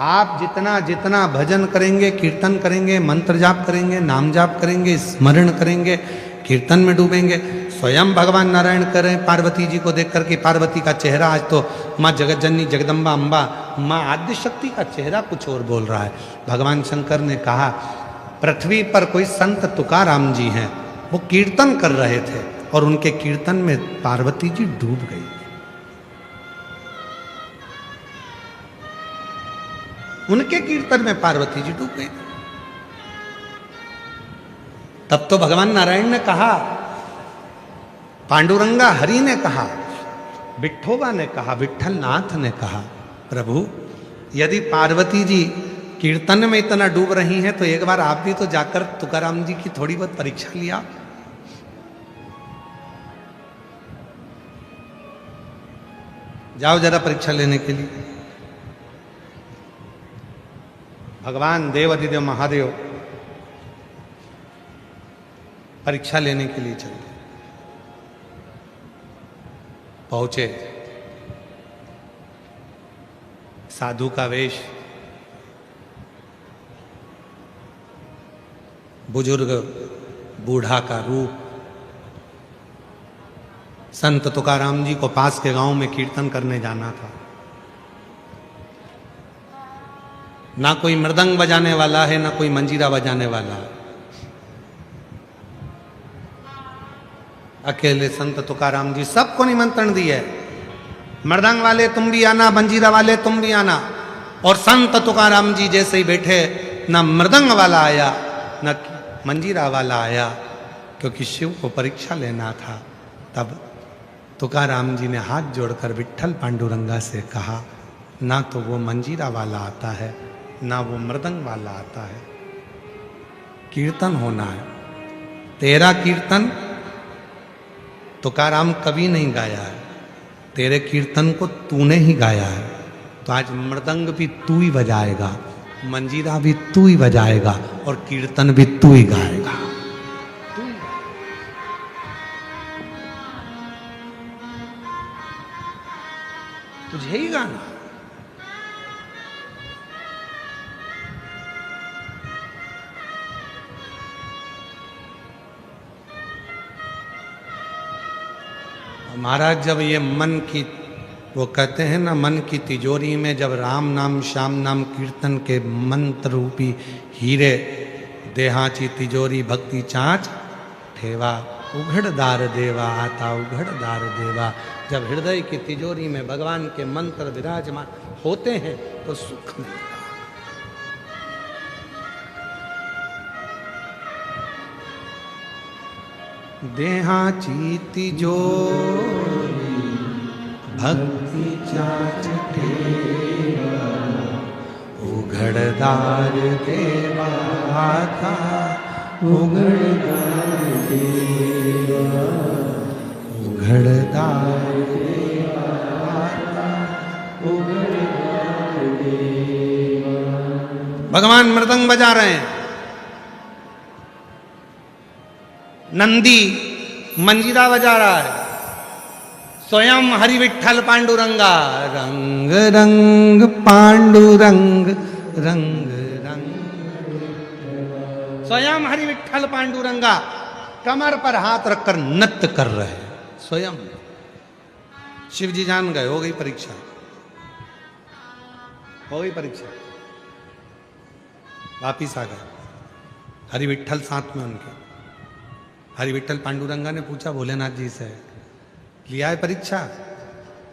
आप जितना जितना भजन करेंगे, कीर्तन करेंगे, मंत्र जाप करेंगे, नाम जाप करेंगे, स्मरण करेंगे, कीर्तन में डूबेंगे, स्वयं भगवान नारायण करें पार्वती जी को देख करके, पार्वती का चेहरा आज तो माँ जगत जननी जगदम्बा अम्बा माँ आद्य शक्ति का चेहरा कुछ और बोल रहा है। भगवान शंकर ने कहा पृथ्वी पर कोई संत तुकाराम जी हैं, वो कीर्तन कर रहे थे और उनके कीर्तन में पार्वती जी डूब गई। उनके कीर्तन में पार्वती जी डूब गई। तब तो भगवान नारायण ने कहा, पांडुरंगा हरि ने कहा, विठोबा ने कहा, विठल नाथ ने कहा, प्रभु यदि पार्वती जी कीर्तन में इतना डूब रही हैं तो एक बार आप भी तो जाकर तुकाराम जी की थोड़ी बहुत परीक्षा लिया। जाओ जरा परीक्षा लेने के लिए। भगवान देवाधिदेव महादेव परीक्षा लेने के लिए चले, पहुंचे, साधु का वेश, बुजुर्ग बूढ़ा का रूप। संत तुकाराम जी को पास के गांव में कीर्तन करने जाना था। ना कोई मृदंग बजाने वाला है, ना कोई मंजीरा बजाने वाला है। अकेले संत तुकाराम जी सबको निमंत्रण दिए, मृदंग वाले तुम भी आना, मंजीरा वाले तुम भी आना। और संत तुकाराम जी जैसे ही बैठे, ना मृदंग वाला आया, ना मंजीरा वाला आया, क्योंकि शिव को परीक्षा लेना था। तब तुकाराम जी ने हाथ जोड़कर विठ्ठल पांडुरंगा से कहा, ना तो वो मंजीरा वाला आता है, ना वो मृदंग वाला आता है, कीर्तन होना है। तेरा कीर्तन तुकाराम कभी नहीं गाया है, तेरे कीर्तन को तूने ही गाया है। तो आज मृदंग भी तू ही बजाएगा, मंजीरा भी तू ही बजाएगा और कीर्तन भी तू ही गाएगा। तुझे ही गाना। महाराज जब ये मन की, वो कहते हैं ना, मन की तिजोरी में जब राम नाम श्याम नाम कीर्तन के मंत्र रूपी हीरे देहाची तिजोरी भक्ति चाँच ठेवा, उघड़दार देवा आता उघड़दार देवा। जब हृदय की तिजोरी में भगवान के मंत्र विराजमान होते हैं तो सुख मिलता है। देहाची तिजोरी भक्ति चाँच ठेवा, उघड़दार देवा आता उघड़दार देवा, उघड़दार देवा आता उघड़दार देवा। भगवान मृदंग बजा रहे हैं, नंदी मंजीरा बजा रहा है, स्वयं हरि विठ्ठल पांडुरंगा, रंग रंग पांडुरंग रंग रंग। स्वयं हरि विठ्ठल पांडुरंगा कमर पर हाथ रखकर नृत्य कर रहे हैं स्वयं। शिव जी जान गए, हो गई परीक्षा, हो गई परीक्षा, वापिस आ गए। हरि विठ्ठल साथ में उनके। हरि विठ्ठल पांडुरंगा ने पूछा भोलेनाथ जी से, लिया है परीक्षा?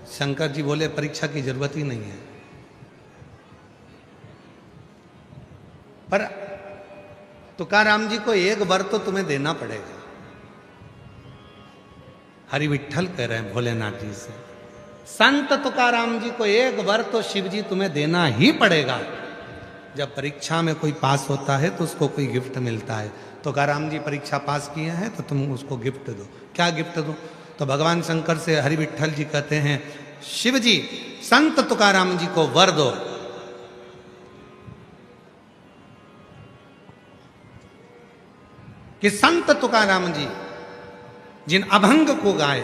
शंकर जी बोले परीक्षा की जरूरत ही नहीं है। पर तुकाराम जी को एक वर तो तुम्हें देना पड़ेगा। हरि विठ्ठल कह रहे हैं भोलेनाथ जी से, संत तुकाराम जी को एक वर तो शिव जी तुम्हें देना ही पड़ेगा। जब परीक्षा में कोई पास होता है तो उसको कोई गिफ्ट मिलता है। तुकाराम जी परीक्षा पास किए हैं तो तुम उसको गिफ्ट दो। क्या गिफ्ट दो? तो भगवान शंकर से हरि विठ्ठल जी कहते हैं, शिव जी संत तुकाराम जी को वर दो कि संत तुकाराम जी जिन अभंग को गाए,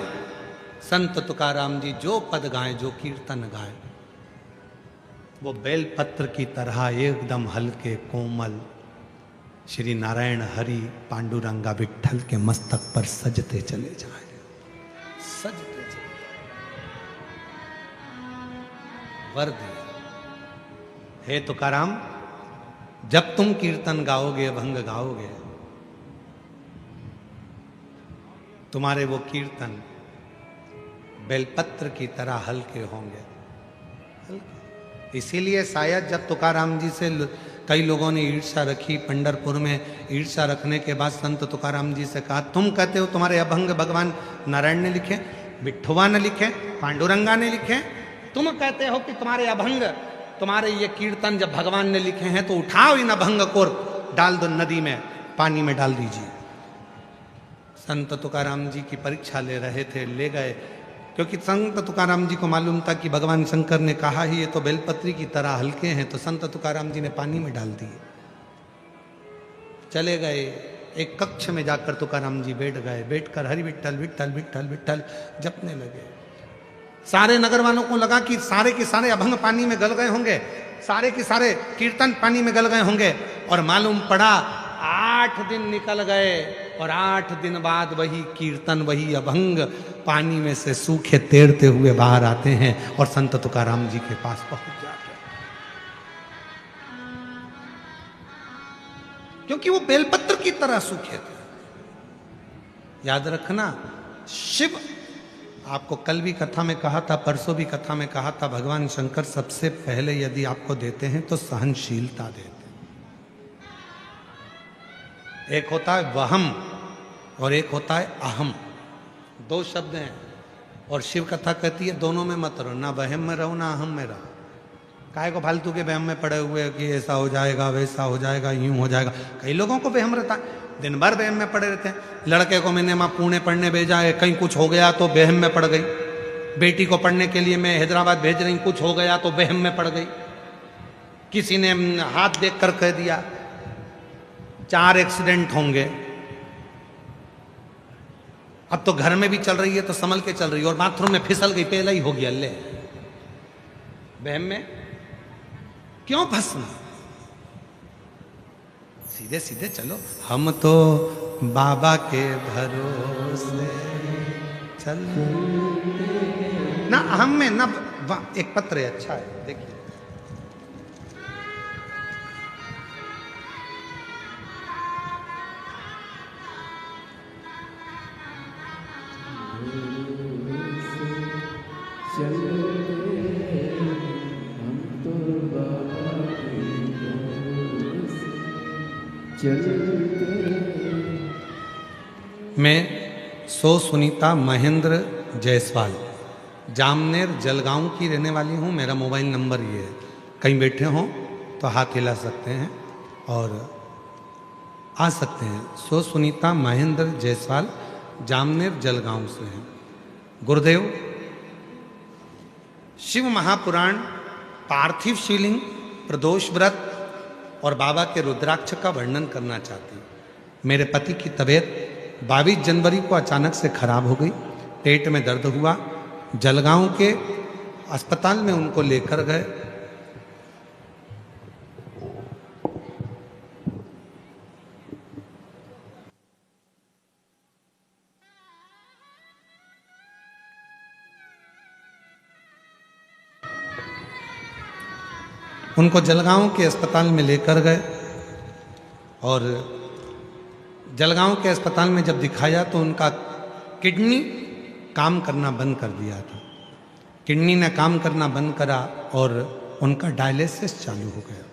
संत तुकाराम जी जो पद गाए, जो कीर्तन गाए, वो बेलपत्र की तरह एकदम हल्के कोमल श्री नारायण हरि पांडुरंगा विठ्ठल के मस्तक पर सजते चले जाए, सजते चले। वर दिया, हे तुकाराम जब तुम कीर्तन गाओगे, अभंग गाओगे, तुम्हारे वो कीर्तन बेलपत्र की तरह हल्के होंगे, हल्के। इसीलिए शायद जब तुकाराम जी से कई लोगों ने ईर्ष्या रखी, पंढरपुर में ईर्ष्या रखने के बाद संत तुकाराम जी से कहा, तुम कहते हो तुम्हारे अभंग भगवान नारायण ने लिखे, विठ्ठवा ने लिखे, पांडुरंगा ने लिखे, तुम कहते हो कि तुम्हारे अभंग, तुम्हारे ये कीर्तन जब भगवान ने लिखे हैं तो उठाओ इन अभंग को डाल दो नदी में, पानी में डाल दीजिए। संत तुकाराम जी की परीक्षा ले रहे थे, ले गए, क्योंकि संत तुकाराम जी को मालूम था कि भगवान शंकर ने कहा ही ये तो बेलपत्री की तरह हल्के हैं, तो संत तुकाराम जी ने पानी में डाल दिए। चले गए, एक कक्ष में जाकर तुकाराम जी बैठ गए, बैठकर हरि विठ्ठल विठ्ठल विठ्ठल विठ्ठल जपने लगे। सारे नगर वालों को लगा कि सारे के सारे अभंग पानी में गल गए होंगे, सारे के सारे कीर्तन पानी में गल गए होंगे, और मालूम पड़ा 8 दिन निकल गए और 8 दिन बाद वही कीर्तन, वही अभंग पानी में से सूखे तैरते हुए बाहर आते हैं और संत तुकाराम जी के पास पहुंच जाते हैं, क्योंकि वो बेलपत्र की तरह सूखे थे। याद रखना, शिव, आपको कल भी कथा में कहा था, परसों भी कथा में कहा था, भगवान शंकर सबसे पहले यदि आपको देते हैं तो सहनशीलता देते हैं। एक होता है वहम और एक होता है अहम, 2 शब्द हैं। और शिव कथा कहती है दोनों में मत रहो, ना वहम में रहो ना अहम में रहो। काहे को फालतू के वहम में पड़े हुए कि ऐसा हो जाएगा, वैसा हो जाएगा, यूं हो जाएगा। कई लोगों को वहम रहता है, दिन भर वहम में पड़े रहते हैं। लड़के को मैंने वहाँ पुणे पढ़ने भेजा है, कहीं कुछ हो गया तो वहम में पड़ गई। बेटी को पढ़ने के लिए मैं हैदराबाद भेज रही, कुछ हो गया तो वहम में पड़ गई। किसी ने हाथ देख कर कह दिया 4 एक्सीडेंट होंगे। अब तो घर में भी चल रही है तो संभल के चल रही है, और बाथरूम में फिसल गई, पहला ही हो गया। ले बहम में क्यों फंसना, सीधे सीधे चलो। हम तो बाबा के भरोसे चल ना, हम में ना। एक पत्र है, अच्छा है, देखिए। मैं सो सुनीता महेंद्र जायसवाल, जामनेर जलगांव की रहने वाली हूँ। मेरा मोबाइल नंबर ये है, कहीं बैठे हों तो हाथ हिला सकते हैं और आ सकते हैं। सो सुनीता महेंद्र जायसवाल, जामनेर जलगांव से हैं। गुरुदेव, शिव महापुराण, पार्थिव शिवलिंग, प्रदोष व्रत और बाबा के रुद्राक्ष का वर्णन करना चाहती हूँ। मेरे पति की तबीयत 22 जनवरी को अचानक से खराब हो गई, पेट में दर्द हुआ। जलगांव के अस्पताल में उनको लेकर गए। उनको जलगांव के अस्पताल में लेकर गए और जलगांव के अस्पताल में जब दिखाया तो उनका किडनी काम करना बंद कर दिया था। किडनी ने काम करना बंद करा और उनका डायलिसिस चालू हो गया।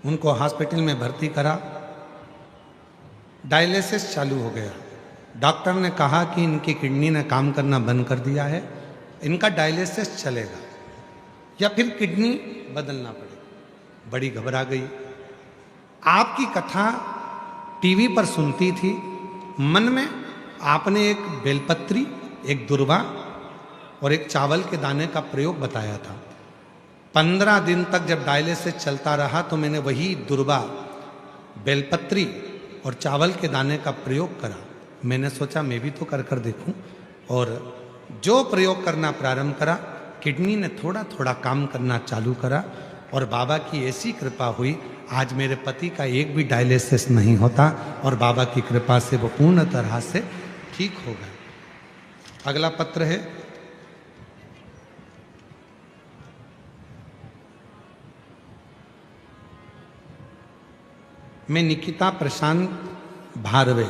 उनको हॉस्पिटल में भर्ती करा, डायलिसिस चालू हो गया। डॉक्टर ने कहा कि इनकी किडनी ने काम करना बंद कर दिया है, इनका डायलिसिस चलेगा या फिर किडनी बदलना पड़ेगा। बड़ी घबरा गई। आपकी कथा टीवी पर सुनती थी, मन में आपने एक बेलपत्री, एक दुर्वा और एक चावल के दाने का प्रयोग बताया था। 15 दिन तक जब डायलिसिस चलता रहा तो मैंने वही दुर्वा, बेलपत्री और चावल के दाने का प्रयोग करा। मैंने सोचा मैं भी तो कर देखूं, और जो प्रयोग करना प्रारंभ करा, किडनी ने थोड़ा थोड़ा काम करना चालू करा और बाबा की ऐसी कृपा हुई, आज मेरे पति का एक भी डायलिसिस नहीं होता और बाबा की कृपा से वो पूर्ण तरह से ठीक हो गए। अगला पत्र है, मैं निकिता प्रशांत भारवे,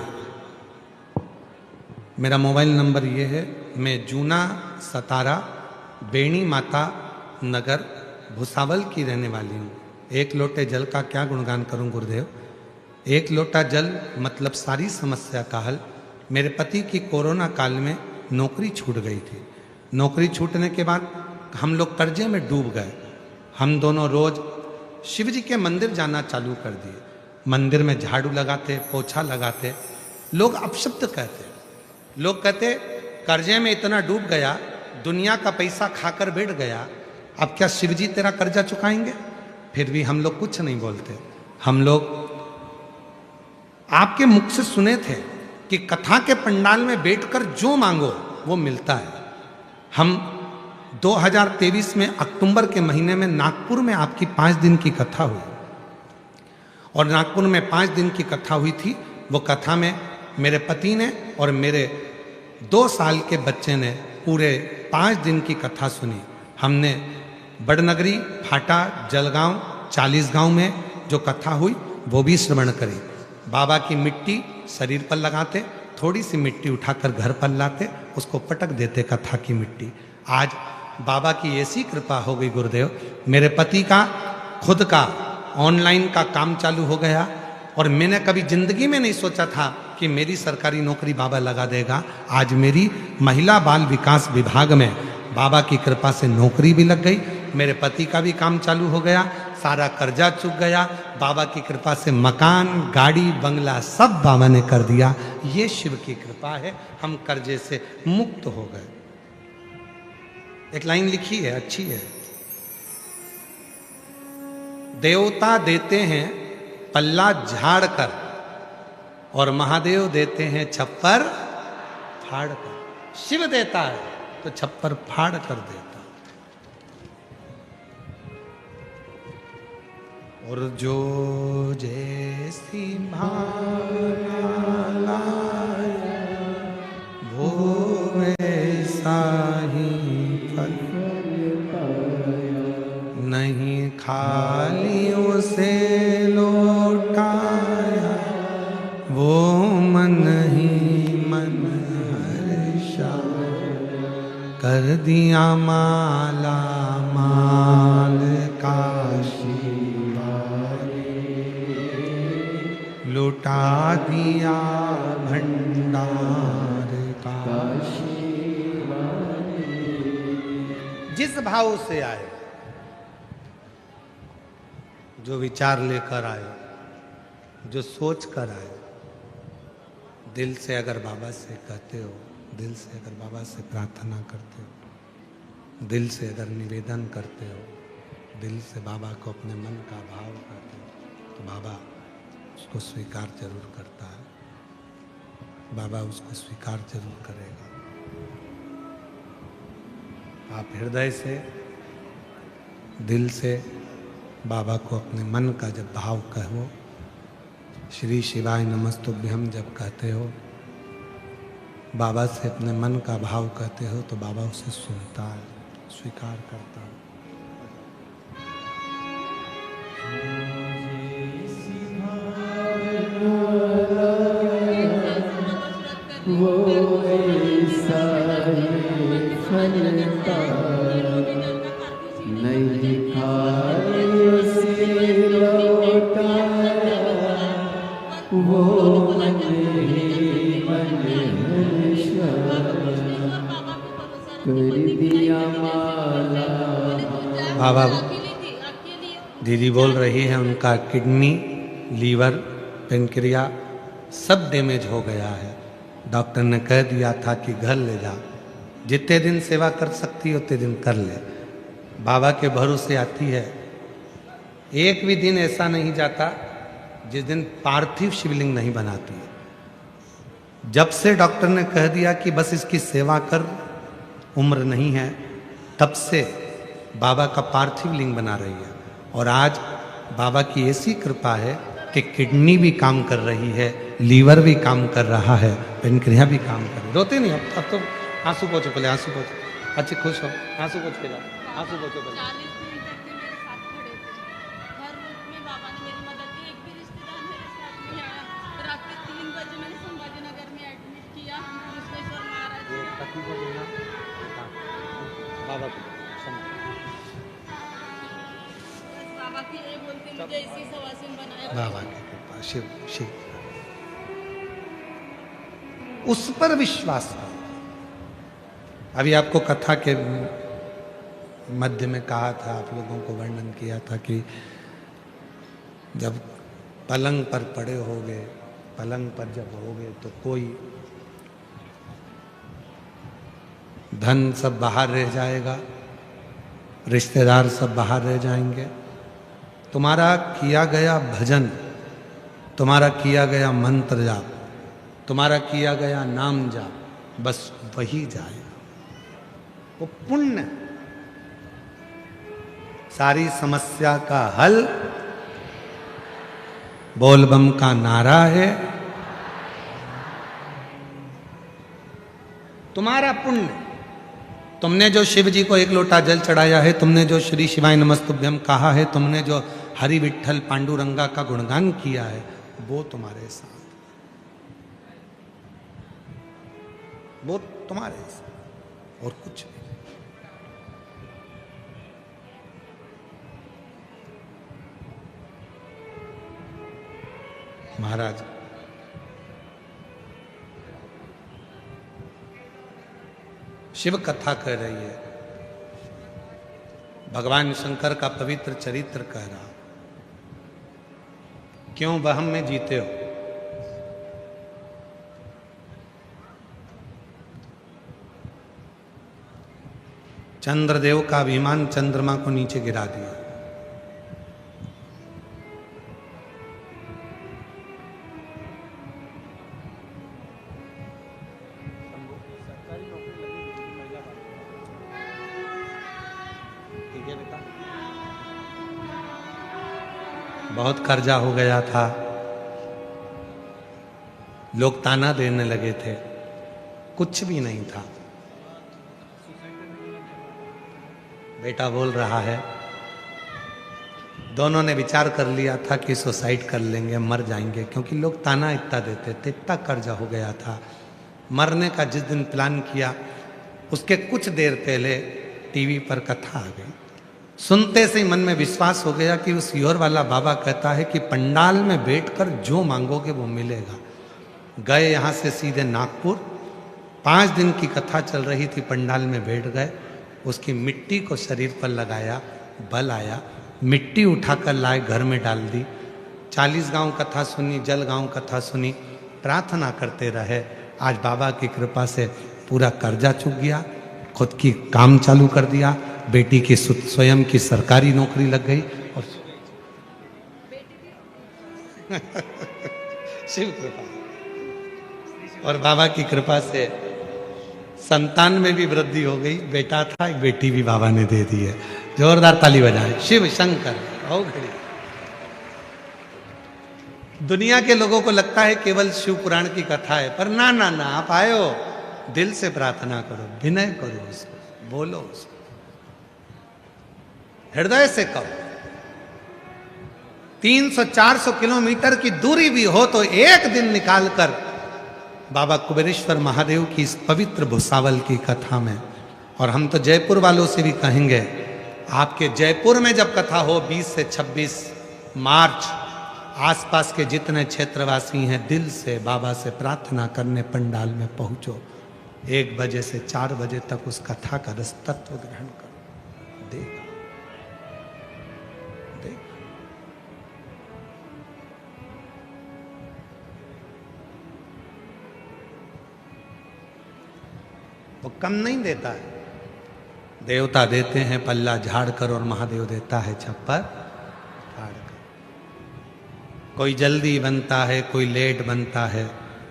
मेरा मोबाइल नंबर ये है। मैं जूना सतारा बेणी माता नगर भुसावल की रहने वाली हूँ। एक लोटे जल का क्या गुणगान करूँ गुरुदेव। एक लोटा जल मतलब सारी समस्या का हल। मेरे पति की कोरोना काल में नौकरी छूट गई थी। नौकरी छूटने के बाद हम लोग कर्जे में डूब गए। हम दोनों रोज शिव जी के मंदिर जाना चालू कर दिए। मंदिर में झाड़ू लगाते, पोछा लगाते। लोग अपशब्द कहते, लोग कहते कर्जे में इतना डूब गया, दुनिया का पैसा खाकर बैठ गया, अब क्या शिव जी तेरा कर्जा चुकाएंगे। फिर भी हम लोग कुछ नहीं बोलते। हम लोग आपके मुख से सुने थे कि कथा के पंडाल में बैठकर जो मांगो वो मिलता है। हम 2023 में अक्टूबर के महीने में नागपुर में आपकी 5 दिन की कथा हुई, और नागपुर में 5 दिन की कथा हुई थी। वो कथा में मेरे पति ने और मेरे 2 साल के बच्चे ने पूरे 5 दिन की कथा सुनी। हमने बड़नगरी, फाटा, जलगांव, 40 गांव में जो कथा हुई वो भी श्रवण करी। बाबा की मिट्टी शरीर पर लगाते, थोड़ी सी मिट्टी उठाकर घर पर लाते, उसको पटक देते कथा की मिट्टी। आज बाबा की ऐसी कृपा हो गई गुरुदेव, मेरे पति का खुद का ऑनलाइन का काम चालू हो गया, और मैंने कभी जिंदगी में नहीं सोचा था कि मेरी सरकारी नौकरी बाबा लगा देगा। आज मेरी महिला बाल विकास विभाग में बाबा की कृपा से नौकरी भी लग गई, मेरे पति का भी काम चालू हो गया, सारा कर्जा चुक गया। बाबा की कृपा से मकान, गाड़ी, बंगला सब बाबा ने कर दिया। ये शिव की कृपा है, हम कर्जे से मुक्त हो गए। एक लाइन लिखी है, अच्छी है। देवता देते हैं पल्ला झाड़ कर और महादेव देते हैं छप्पर फाड़ कर। शिव देता है तो छप्पर फाड़ कर देता, और जो जैसी भावना लाए वो वैसा ही फल, नहीं खाली उसे लौटाया वो मन ही मन हर्षा, कर दिया माला माल काशी वाले, लुटा दिया भंडार काशी वाले। जिस भाव से आए, जो विचार लेकर आए, जो सोच कर आए, दिल से अगर बाबा से कहते हो, दिल से अगर बाबा से प्रार्थना करते हो, दिल से अगर निवेदन करते हो, दिल से बाबा को अपने मन का भाव करते हो, तो बाबा उसको स्वीकार जरूर करता है। बाबा उसको स्वीकार जरूर करेगा। आप हृदय से, दिल से बाबा को अपने मन का जब भाव कहो, श्री शिवाय नमस्तुभ्यम जब कहते हो, बाबा से अपने मन का भाव कहते हो तो बाबा उसे सुनता है, स्वीकार करता है। वो ऐसा फलता नहीं खाए से लौटाया, वो मन ही मन कर दिया माला। बाबा दीदी बोल रही है उनका किडनी, लीवर, पेनक्रिया सब डैमेज हो गया है। डॉक्टर ने कह दिया था कि घर ले जा, जितने दिन सेवा कर सकती है उतने दिन कर ले। बाबा के भरोसे आती है, एक भी दिन ऐसा नहीं जाता जिस दिन पार्थिव शिवलिंग नहीं बनाती है। जब से डॉक्टर ने कह दिया कि बस इसकी सेवा कर, उम्र नहीं है, तब से बाबा का पार्थिव लिंग बना रही है। और आज बाबा की ऐसी कृपा है कि किडनी भी काम कर रही है, लीवर भी काम कर रहा है, पेनक्रिया भी काम कर रही है। रोते नहीं अब तो आंसू पोछो, पहले आंसू पोछो, अच्छे खुश हो, आंसू पोछ के जाओ, आंसू पोछो पहले। 40 दिन तक के मेरे साथ खड़े थे, हर रूप में बाबा ने मेरी मदद की। एक भी रिश्तेदार मेरे साथ नहीं आया। रात के 3 बजे मैंने संभाजी नगर में एडमिट किया विश्वेश्वर महाराज को। बाबा को बस बाबा की ये बोलते मुझे इसी सवासिन बनाया। बाबा की कृपा, शिव शिव, उस पर विश्वास करो। अभी आपको कथा के मध्य में कहा था, आप लोगों को वर्णन किया था कि जब पलंग पर पड़े होगे, पलंग पर जब होगे तो कोई धन सब बाहर रह जाएगा, रिश्तेदार सब बाहर रह जाएंगे। तुम्हारा किया गया भजन, तुम्हारा किया गया मंत्र जाप, तुम्हारा किया गया नाम जाप, बस वही जाएगा। वो पुण्य सारी समस्या का हल बोलबम का नारा है। तुम्हारा पुण्य, तुमने जो शिव जी को 1 लोटा जल चढ़ाया है, तुमने जो श्री शिवाय नमस्तुभ्यम कहा है, तुमने जो हरि विठ्ठल पांडुरंगा का गुणगान किया है, वो तुम्हारे साथ, वो तुम्हारे साथ और कुछ नहीं। महाराज शिव कथा कह रही है, भगवान शंकर का पवित्र चरित्र कह रहा, क्यों वहम में जीते हो? चंद्रदेव का अभिमान चंद्रमा को नीचे गिरा दिया। बहुत कर्जा हो गया था, लोग ताना देने लगे थे, कुछ भी नहीं था। बेटा बोल रहा है, दोनों ने विचार कर लिया था कि सुसाइड कर लेंगे, मर जाएंगे, क्योंकि लोग ताना इतना देते थे, इतना कर्जा हो गया था। मरने का जिस दिन प्लान किया, उसके कुछ देर पहले टीवी पर कथा आ गई। सुनते से ही मन में विश्वास हो गया कि उस योर वाला बाबा कहता है कि पंडाल में बैठकर जो मांगोगे वो मिलेगा। गए यहाँ से सीधे नागपुर, 5 दिन की कथा चल रही थी, पंडाल में बैठ गए, उसकी मिट्टी को शरीर पर लगाया, बल आया, मिट्टी उठाकर लाए, घर में डाल दी। 40 गांव कथा सुनी, जल गांव कथा सुनी, प्रार्थना करते रहे। आज बाबा की कृपा से पूरा कर्जा चुक गया, खुद की काम चालू कर दिया, बेटी की स्वयं की सरकारी नौकरी लग गई और शिव कृपा और बाबा की कृपा से संतान में भी वृद्धि हो गई। बेटा था, एक बेटी भी बाबा ने दे दी है। जोरदार ताली बजाएं, शिव शंकर। आओ घड़ी। दुनिया के लोगों को लगता है केवल शिव पुराण की कथा है, पर ना ना ना, आप आए हो, दिल से प्रार्थना करो, विनय करो, उसको बोलो, उसको हृदय से कहो। 300-400 किलोमीटर की दूरी भी हो तो एक दिन निकालकर बाबा कुबेरेश्वर महादेव की इस पवित्र भुसावल की कथा में, और हम तो जयपुर वालों से भी कहेंगे, आपके जयपुर में जब कथा हो 20 से 26 मार्च, आसपास के जितने क्षेत्रवासी हैं दिल से बाबा से प्रार्थना करने पंडाल में पहुंचो। 1 बजे से 4 बजे तक उस कथा का रस तत्व ग्रहण करो। देख देख वो कम नहीं देता है। देवता देते हैं पल्ला झाड़ कर और महादेव देता है छप्पर फाड़ कर। कोई जल्दी बनता है, कोई लेट बनता है।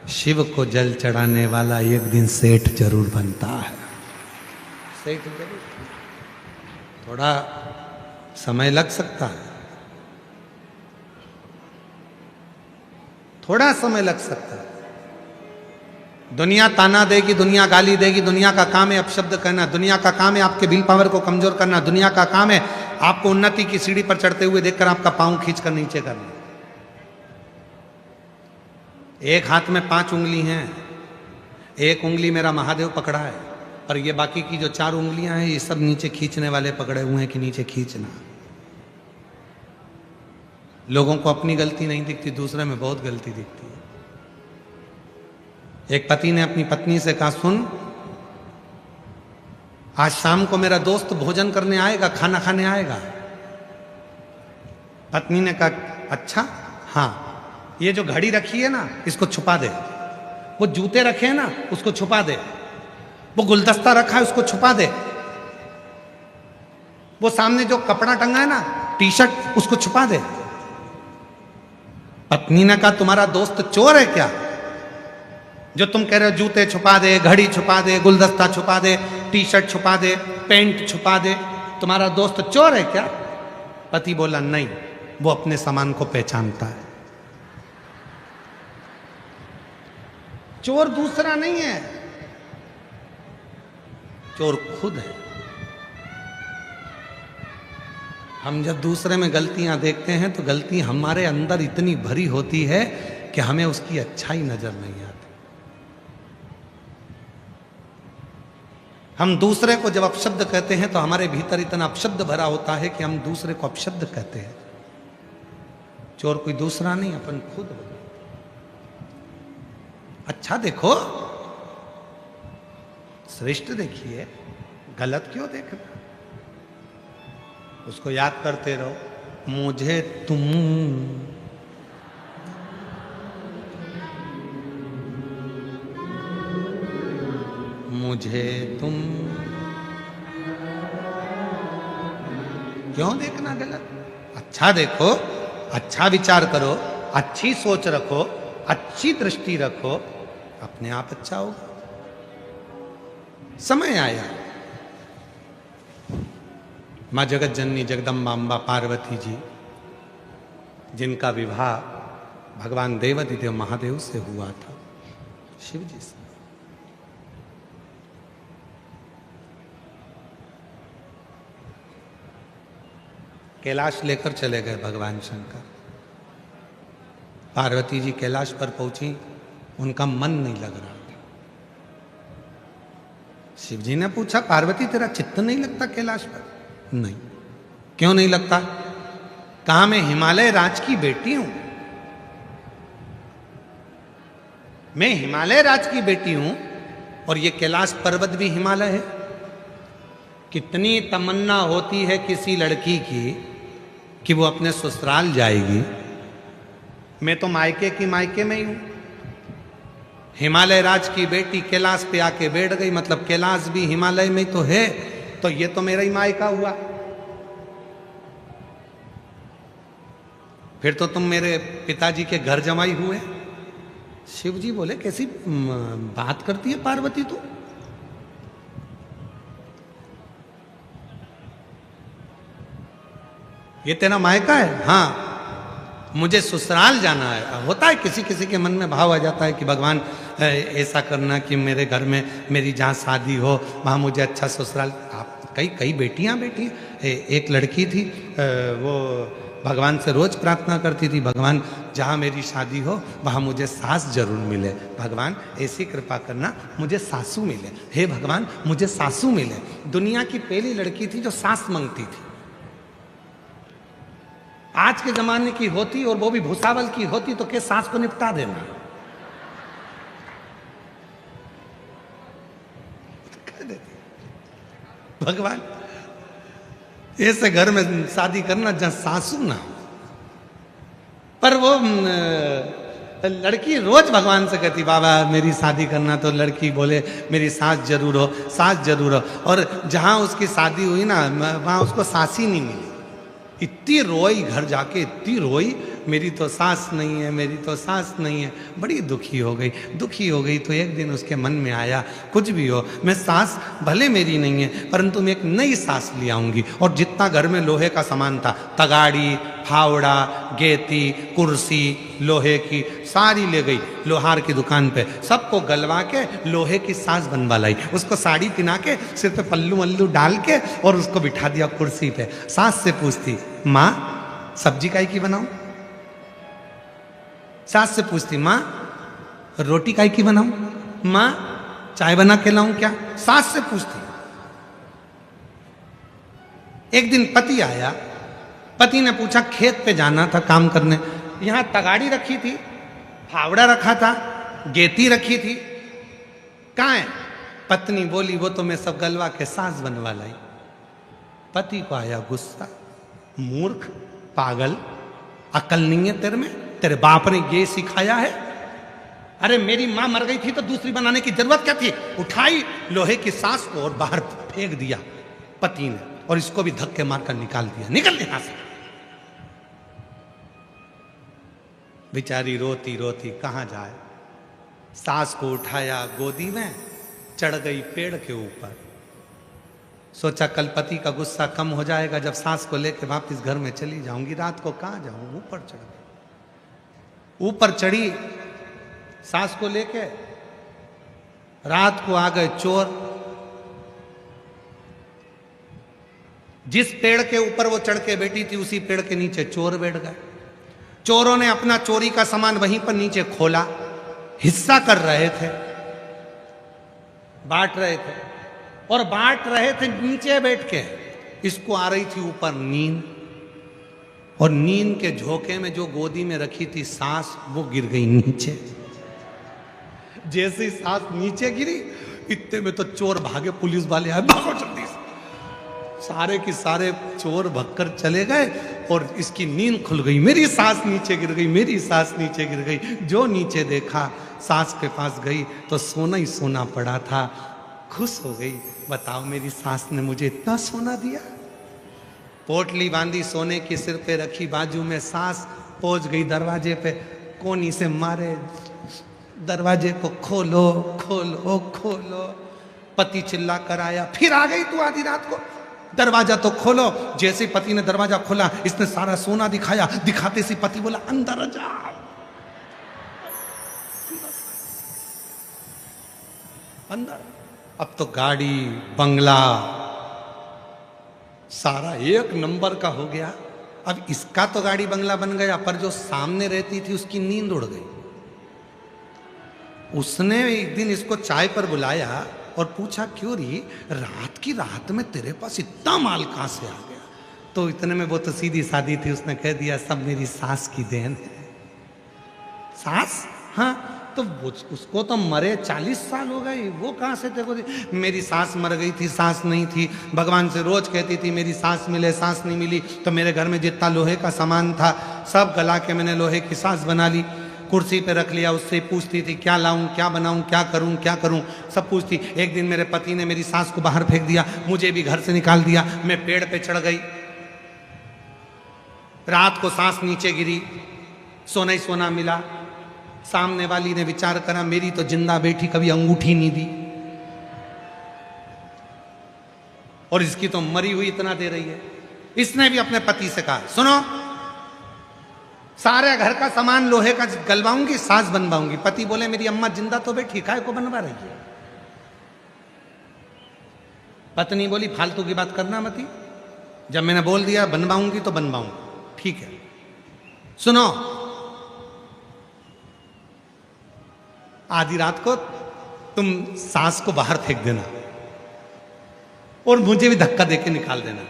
शिव को जल चढ़ाने वाला एक दिन सेठ जरूर बनता है। सेठ जरूर, थोड़ा समय लग सकता है, थोड़ा समय लग सकता है। दुनिया ताना देगी, दुनिया गाली देगी, दुनिया का काम है अपशब्द कहना, दुनिया का काम है आपके विल पावर को कमजोर करना, दुनिया का काम है आपको उन्नति की सीढ़ी पर चढ़ते हुए देखकर आपका पांव खींचकर नीचे करना। एक हाथ में 5 उंगली हैं, एक उंगली मेरा महादेव पकड़ा है, पर ये बाकी की जो 4 उंगलियां हैं ये सब नीचे खींचने वाले पकड़े हुए हैं कि नीचे खींचना। लोगों को अपनी गलती नहीं दिखती, दूसरे में बहुत गलती दिखती है। एक पति ने अपनी पत्नी से कहा, सुन आज शाम को मेरा दोस्त भोजन करने आएगा, खाना खाने आएगा। पत्नी ने कहा अच्छा, हाँ ये जो घड़ी रखी है ना इसको छुपा दे, वो जूते रखे हैं ना उसको छुपा दे, वो गुलदस्ता रखा है उसको छुपा दे, वो सामने जो कपड़ा टंगा है ना टी शर्ट उसको छुपा दे। पत्नी ने कहा तुम्हारा दोस्त चोर है क्या, जो तुम कह रहे हो जूते छुपा दे, घड़ी छुपा दे, गुलदस्ता छुपा दे, टी शर्ट छुपा दे, पेंट छुपा दे, तुम्हारा दोस्त चोर है क्या? पति बोला नहीं, वो अपने सामान को पहचानता है। चोर दूसरा नहीं है, चोर खुद है। हम जब दूसरे में गलतियां देखते हैं तो गलती हमारे अंदर इतनी भरी होती है कि हमें उसकी अच्छाई नजर नहीं आती। हम दूसरे को जब अपशब्द कहते हैं तो हमारे भीतर इतना अपशब्द भरा होता है कि हम दूसरे को अपशब्द कहते हैं। चोर कोई दूसरा नहीं, अपन खुद हो। अच्छा देखो, श्रेष्ठ देखिए, गलत क्यों देखना? उसको याद करते रहो, मुझे तुम मुझे तुम, क्यों देखना गलत? अच्छा देखो, अच्छा विचार करो, अच्छी सोच रखो, अच्छी दृष्टि रखो, अपने आप अच्छा होगा। समय आया, मां जगत जननी जगदम्बा अम्बा पार्वती जी, जिनका विवाह भगवान देवाधिदेव महादेव से हुआ था, शिव जी से। कैलाश लेकर चले गए भगवान शंकर। पार्वती जी कैलाश पर पहुंची, उनका मन नहीं लग रहा। शिव जी ने पूछा, पार्वती तेरा चित्त नहीं लगता कैलाश पर? नहीं। क्यों नहीं लगता? कहा मैं हिमालय राज की बेटी हूं, मैं हिमालय राज की बेटी हूं, और ये कैलाश पर्वत भी हिमालय है। कितनी तमन्ना होती है किसी लड़की की कि वो अपने ससुराल जाएगी। मैं तो मायके की मायके में ही हूं। हिमालय राज की बेटी कैलाश पे आके बैठ गई, मतलब कैलाश भी हिमालय में तो है, तो ये तो मेरा ही मायका हुआ। फिर तो तुम मेरे पिताजी के घर जमाई हुए। शिव जी बोले, कैसी बात करती है पार्वती तू? ये तेरा मायका है? हाँ, मुझे ससुराल जाना है। होता है किसी किसी के मन में भाव आ जाता है कि भगवान ऐसा करना कि मेरे घर में मेरी जहाँ शादी हो वहाँ मुझे अच्छा ससुराल। आप कई कई बेटियाँ बैठी, एक लड़की थी वो भगवान से रोज प्रार्थना करती थी, भगवान जहाँ मेरी शादी हो वहाँ मुझे सास जरूर मिले, भगवान ऐसी कृपा करना मुझे सासू मिले, हे भगवान मुझे सासू मिले। दुनिया की पहली लड़की थी जो सास मांगती थी। आज के जमाने की होती और वो भी भूसावल की होती तो के सास को निपटा देना। भगवान ऐसे घर में शादी करना जहां सासू ना हो। पर वो लड़की रोज भगवान से कहती बाबा मेरी शादी करना, तो लड़की बोले मेरी सास जरूर हो, सास जरूर हो। और जहां उसकी शादी हुई ना वहां उसको सास ही नहीं मिली। इतनी रोई, घर जाके इतनी रोई, मेरी तो सास नहीं है, मेरी तो सास नहीं है। बड़ी दुखी हो गई, दुखी हो गई। तो एक दिन उसके मन में आया कुछ भी हो मैं सास भले मेरी नहीं है परंतु मैं एक नई सास ले आऊंगी। और जितना घर में लोहे का सामान था, तगाड़ी, फावड़ा, गेती, कुर्सी लोहे की सारी ले गई लोहार की दुकान पे, सबको गलवा के लोहे की सास बनवा लाई। उसको साड़ी पहना के सिर पे पल्लू वल्लू डाल के और उसको बिठा दिया कुर्सी पे। सास से पूछती माँ सब्जी काहे की बनाऊं? सास से पूछती माँ रोटी काहे की बनाऊं? माँ चाय बना के लाऊं क्या? सास से पूछती। एक दिन पति आया, पति ने पूछा खेत पे जाना था काम करने, यहां तगाड़ी रखी थी, फावड़ा रखा था, गेती रखी थी, कहाँ है? पत्नी बोली वो तो मैं सब गलवा के सास बनवा लाई। पति को आया गुस्सा, मूर्ख, पागल, अकल नहीं है तेरे में? तेरे बाप ने ये सिखाया है? अरे मेरी मां मर गई थी तो दूसरी बनाने की जरूरत क्या थी? उठाई लोहे की सास को और बाहर फेंक दिया पति ने, और इसको भी धक्के मारकर निकाल दिया, निकल यहां से। बेचारी रोती रोती कहां जाए, सास को उठाया गोदी में, चढ़ गई पेड़ के ऊपर। सोचा कल पति का गुस्सा कम हो जाएगा जब सास को लेकर वापस घर में चली जाऊंगी, रात को कहां जाऊं। ऊपर चढ़ गई, ऊपर चढ़ी सास को लेके। रात को आ गए चोर। जिस पेड़ के ऊपर वो चढ़ के बैठी थी उसी पेड़ के नीचे चोर बैठ गए। चोरों ने अपना चोरी का सामान वहीं पर नीचे खोला, हिस्सा कर रहे थे, बांट रहे थे, और बांट रहे थे नीचे बैठ के। इसको आ रही थी ऊपर नींद, और नींद के झोंके में जो गोदी में रखी थी सास वो गिर गई नीचे। जैसे ही सास नीचे गिरी इतने में तो चोर भागे, पुलिस वाले आए, भागो जल्दी से। सारे के सारे चोर भगकर चले गए और इसकी नींद खुल गई। मेरी सास नीचे गिर गई, मेरी सास नीचे गिर गई। जो नीचे देखा सास के पास गई तो सोना ही सोना पड़ा था। खुश हो गई, बताओ मेरी सास ने मुझे इतना सोना दिया। पोटली बांधी सोने की सिर पे रखी, बाजू में सास पहुंच गई दरवाजे पे, कोनी से मारे दरवाजे को, खोलो खोलो खोलो। पति चिल्ला कर आया, फिर आ गई तू आधी रात को, दरवाजा तो खोलो। जैसे पति ने दरवाजा खोला इसने सारा सोना दिखाया, दिखाते से पति बोला अंदर जा। अंदर अब तो गाड़ी बंगला सारा एक नंबर का हो गया। अब इसका तो गाड़ी बंगला बन गया, पर जो सामने रहती थी उसकी नींद उड़ गई। उसने एक दिन इसको चाय पर बुलाया और पूछा क्यों रही, रात की रात में तेरे पास इतना माल कहां से आ गया? तो इतने में वो तो सीधी सादी थी, उसने कह दिया सब मेरी सास की देन है। सास? हाँ। तो उसको तो मरे 40 साल हो गए, वो कहां से देखो? मेरी सास मर गई थी, सास नहीं थी। भगवान से रोज कहती थी मेरी सास मिले, सास नहीं मिली। तो मेरे घर में जितना लोहे का सामान था सब गला के मैंने लोहे की सास बना ली, कुर्सी पे रख लिया। उससे पूछती थी क्या लाऊं, क्या बनाऊं, क्या करूं, क्या करूं, सब पूछती। एक दिन मेरे पति ने मेरी सास को बाहर फेंक दिया, मुझे भी घर से निकाल दिया। मैं पेड़ पे चढ़ गई, रात को सास नीचे गिरी, सोना ही सोना मिला। सामने वाली ने विचार करा मेरी तो जिंदा बेटी कभी अंगूठी नहीं दी, और इसकी तो मरी हुई इतना दे रही है। इसने भी अपने पति से कहा सुनो सारे घर का सामान लोहे का गलवाऊंगी, सास बनवाऊंगी। पति बोले मेरी अम्मा जिंदा तो बैठी, काय को बनवा रही है। पत्नी बोली फालतू की बात करना मती, जब मैंने बोल दिया बनवाऊंगी तो बनवाऊंगी, ठीक है। सुनो, आधी रात को तुम सास को बाहर फेंक देना और मुझे भी धक्का देके निकाल देना।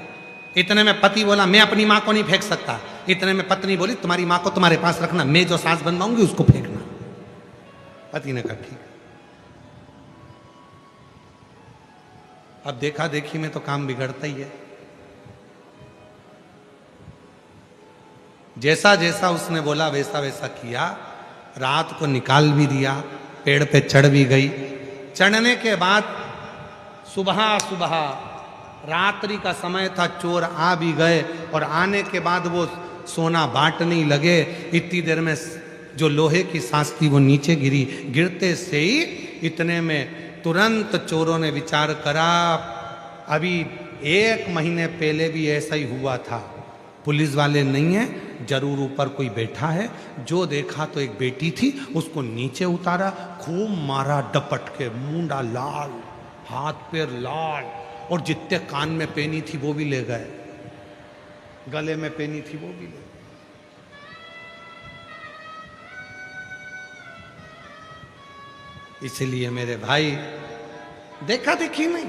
इतने में पति बोला मैं अपनी मां को नहीं फेंक सकता। इतने में पत्नी बोली तुम्हारी मां को तुम्हारे पास रखना, मैं जो सास बनवाऊंगी उसको फेंकना। पति ने कहा ठीक। अब देखा देखी में तो काम बिगड़ता ही है। जैसा जैसा उसने बोला वैसा वैसा किया। रात को निकाल भी दिया, पेड़ पे चढ़ भी गई। चढ़ने के बाद सुबह सुबह रात्रि का समय था, चोर आ भी गए और आने के बाद वो सोना बांटने ही लगे। इतनी देर में जो लोहे की सांस थी वो नीचे गिरी। गिरते से ही इतने में तुरंत चोरों ने विचार करा, अभी 1 महीने पहले भी ऐसा ही हुआ था। पुलिस वाले नहीं है, जरूर ऊपर कोई बैठा है। जो देखा तो एक बेटी थी, उसको नीचे उतारा, खूब मारा डपट के, मुंडा लाल, हाथ पैर लाल, और जितने कान में पहनी थी वो भी ले गए, गले में पहनी थी वो भी ले गए। इसलिए मेरे भाई देखा देखी नहीं।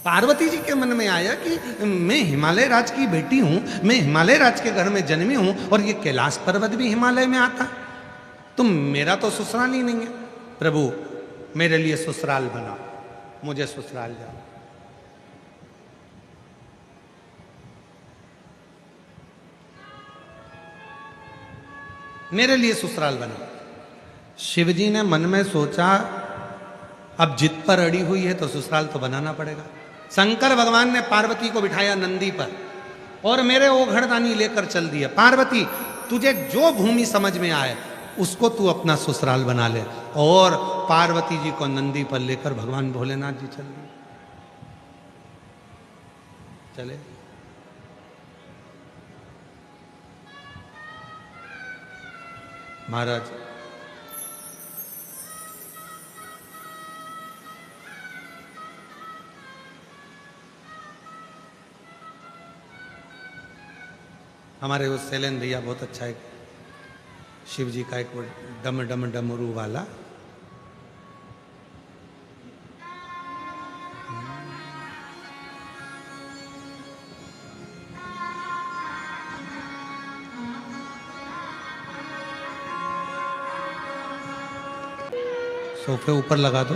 पार्वती जी के मन में आया कि मैं हिमालय राज की बेटी हूं, मैं हिमालय राज के घर में जन्मी हूं और ये कैलाश पर्वत भी हिमालय में आता, तो मेरा तो ससुराल ही नहीं है। प्रभु मेरे लिए ससुराल बनाओ, मुझे ससुराल जाओ। मेरे लिए ससुराल बनाओ। शिव जी ने मन में सोचा अब जिद पर अड़ी हुई है तो ससुराल तो बनाना पड़ेगा। शंकर भगवान ने पार्वती को बिठाया नंदी पर और मेरे ओघड़दानी लेकर चल दिया। पार्वती तुझे जो भूमि समझ में आए उसको तू अपना ससुराल बना ले। और पार्वती जी को नंदी पर लेकर भगवान भोलेनाथ जी चल दिए। चले महाराज हमारे वो शैलेंद्र भैया बहुत अच्छा है, शिव जी का एक डम डम डमरू वाला। सोफे ऊपर लगा दो।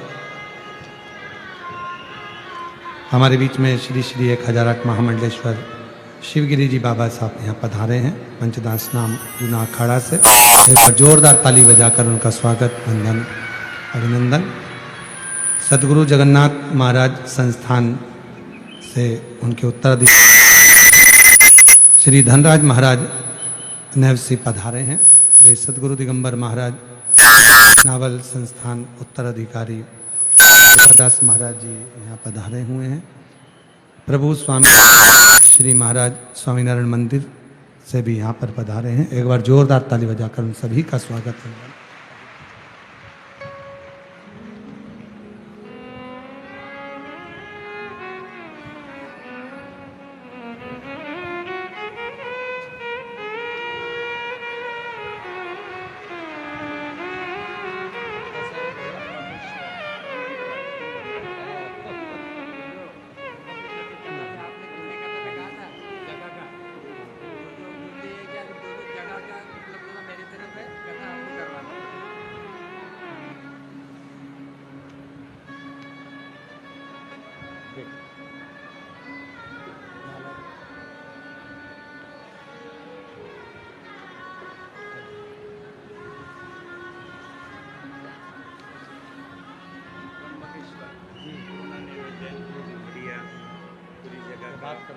हमारे बीच में श्री श्री 1008 महामंडलेश्वर शिवगिरी जी बाबा साहब यहाँ पधारे हैं पंचदास नाम जूना अखाड़ा से। एक बार जोरदार ताली बजाकर उनका स्वागत, वंदन, अभिनंदन। सदगुरु जगन्नाथ महाराज संस्थान से उनके उत्तराधिकारी श्री धनराज महाराज नैवसी पधारे हैं। वे सदगुरु दिगंबर महाराज नावल संस्थान उत्तराधिकारी दास महाराज जी यहाँ पधारे हुए हैं। प्रभु स्वामी श्री महाराज स्वामीनारायण मंदिर से भी यहाँ पर पधारे हैं। एक बार जोरदार ताली बजाकर उन सभी का स्वागत है।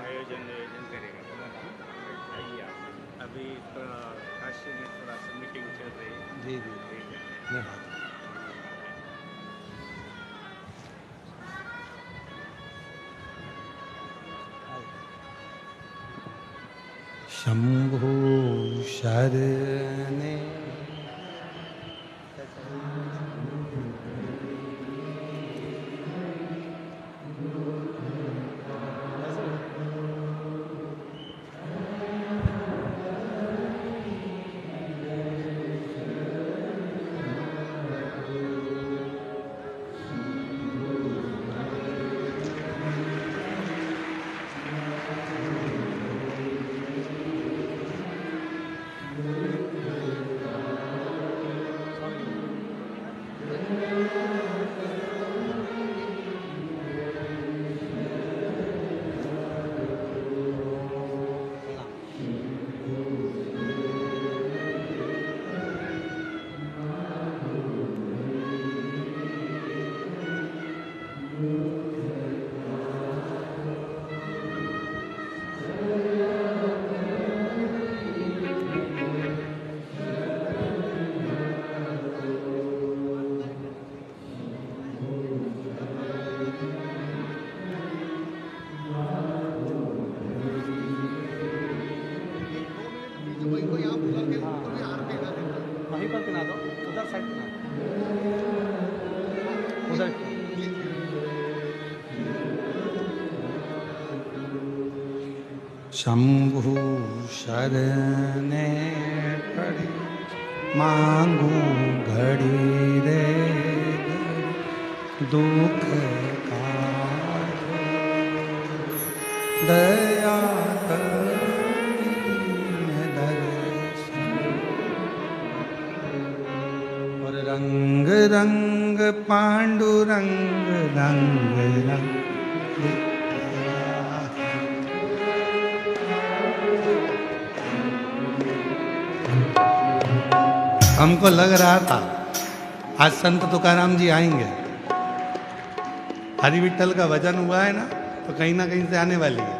आयोजन करेगा। आइए आप। अभी काशी में थोड़ा सा मीटिंग चल रही है। जी जी ठीक है। धन्यवाद। शंभु शरणे वहीं पर पिना दो, उधर साइड पिना दो, उधर। शंभु शरणे पड़ी मांगू घड़ी रे दुख का दया रंग रंग पांडुरंग रंग रंग हमको लग रहा था आज संत तुकाराम जी आएंगे। हरि विठल का भजन हुआ है ना, तो कहीं ना कहीं से आने वाली है।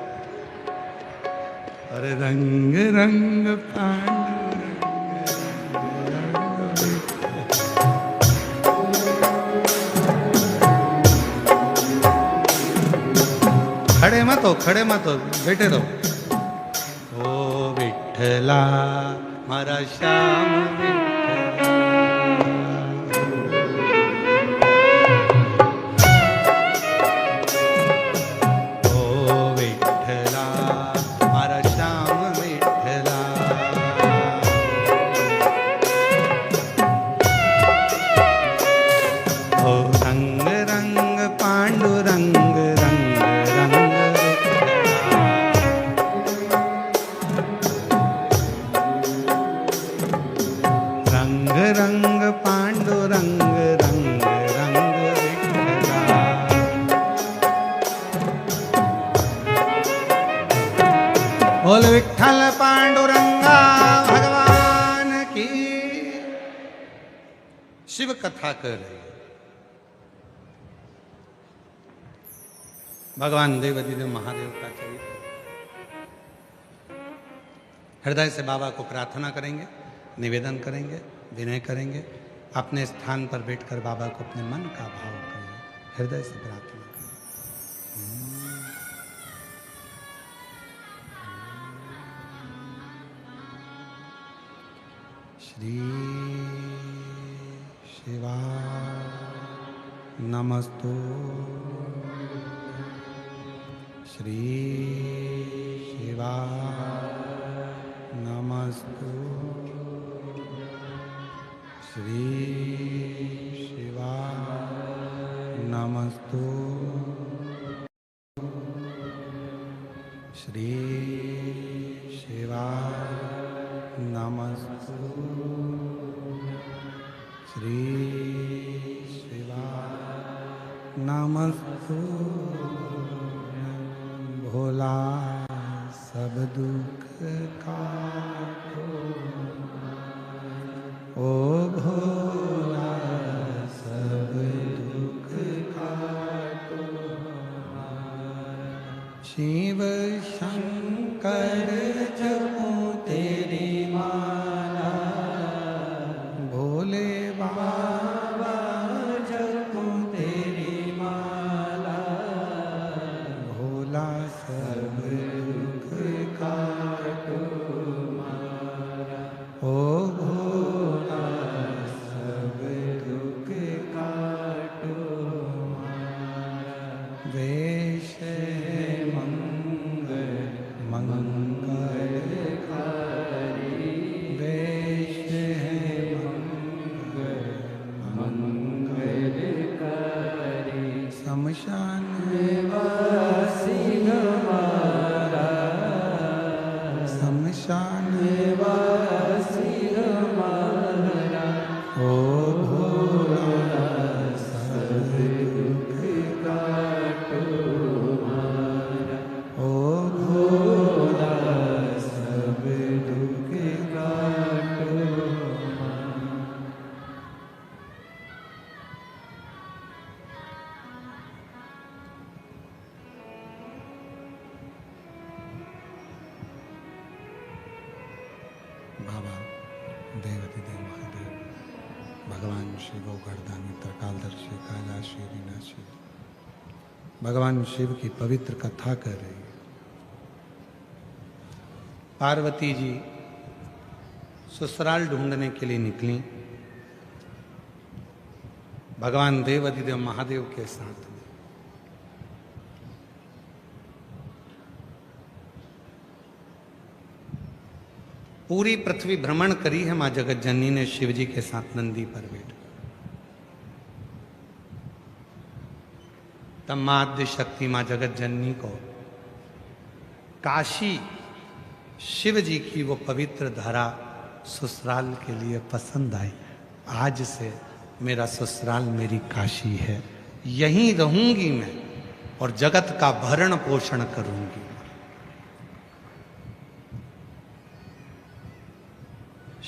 अरे रंग रंग पांडुरंग खड़े मत हो, बैठे रहो। ओ विठला मारा श्याम विठला, ओ विठला मारा श्याम विठला, ओ रंग रंग पांडुरंग रंग पांडुरंग रंग रंग विठला। बोल विठल पांडुरंगा भगवान की। शिव कथा कर रही है। भगवान देवाधिदेव महादेव का चरित्र हृदय से बाबा को प्रार्थना करेंगे, निवेदन करेंगे, विनय करेंगे। अपने स्थान पर बैठकर बाबा को अपने मन का भाव करें, हृदय से प्रार्थना करें। श्री शिवा नमस्तु, श्री शिवा नमस्तु, श्री शिवा नमस्तु, श्री शिवा नमस्तु, श्री शिवा नमस्तु। भोला सब दुख काटो, ओ भोला सब दुख काटो। शिव शंकर जपो तेरी माला, भोले बाबा जपो तेरी माला, भोला सब दुख काटो। बचान निवासी हमारा ओ भोला सब दुख काटो हमारा ओ भोला सब दुख काटो बाबा देवती देव महादेव भगवान शिव गर्दानी त्रिकालदर्शी कालाशी विनाशी भगवान शिव की पवित्र कथा कर रही है। पार्वती जी ससुराल ढूंढने के लिए निकली भगवान देवाधिदेव महादेव के साथ में। पूरी पृथ्वी भ्रमण करी है मां जगत जननी ने शिव जी के साथ नंदी पर बैठ। तब मां आद्य शक्ति मां जगत जननी को काशी शिव जी की वो पवित्र धरा ससुराल के लिए पसंद आई। आज से मेरा ससुराल मेरी काशी है, यहीं रहूंगी मैं और जगत का भरण पोषण करूंगी।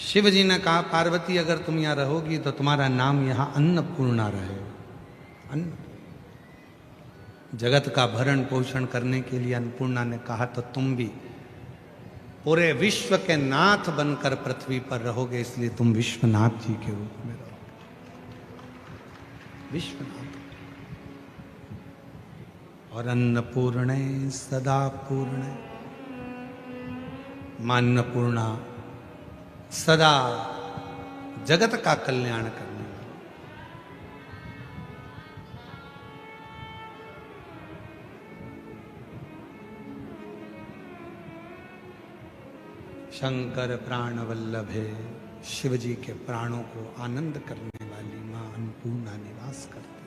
शिव जी ने कहा पार्वती अगर तुम यहां रहोगी तो तुम्हारा नाम यहां अन्नपूर्णा रहेगा। अन्न जगत का भरण पोषण करने के लिए अन्नपूर्णा ने कहा तो तुम भी पूरे विश्व के नाथ बनकर पृथ्वी पर रहोगे, इसलिए तुम विश्वनाथ जी के रूप में रहोगे। विश्वनाथ और अन्नपूर्णे सदा पूर्णे मां अन्नपूर्णा सदा जगत का कल्याण करने वाली। शंकर प्राण वल्लभे शिव जी के प्राणों को आनंद करने वाली मां अन्नपूर्णा निवास करते।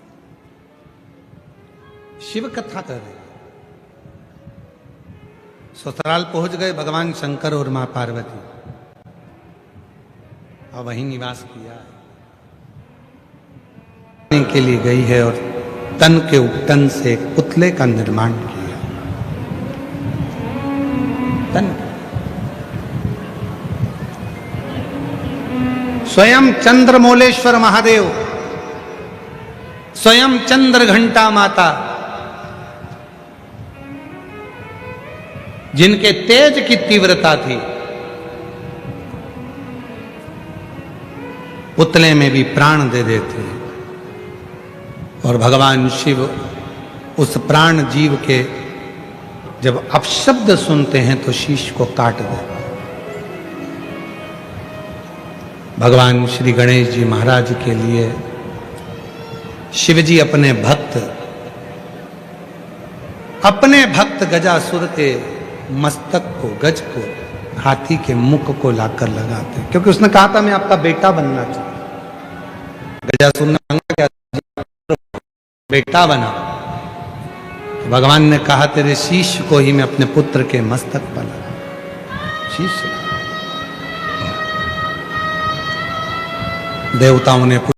शिव कथा कर रहे ससुराल पहुंच गए भगवान शंकर और मां पार्वती और वहीं निवास किया के लिए गई है और तन के उपटन से एक पुतले का निर्माण किया। तन स्वयं चंद्रमौलेश्वर महादेव, स्वयं चंद्र घंटा माता, जिनके तेज की तीव्रता थी, पुतले में भी प्राण दे देते और भगवान शिव उस प्राण जीव के जब अपशब्द सुनते हैं तो शीश को काट देते। भगवान श्री गणेश जी महाराज के लिए शिव जी अपने भक्त गजासुर के मस्तक को, गज को, हाथी के मुख को लाकर लगाते, क्योंकि उसने कहा था मैं आपका बेटा बनना चाहता। गजासुर ने मांगा क्या बेटा बना, तो भगवान ने कहा तेरे शीश को ही मैं अपने पुत्र के मस्तक पर लगा। शीश देवताओं ने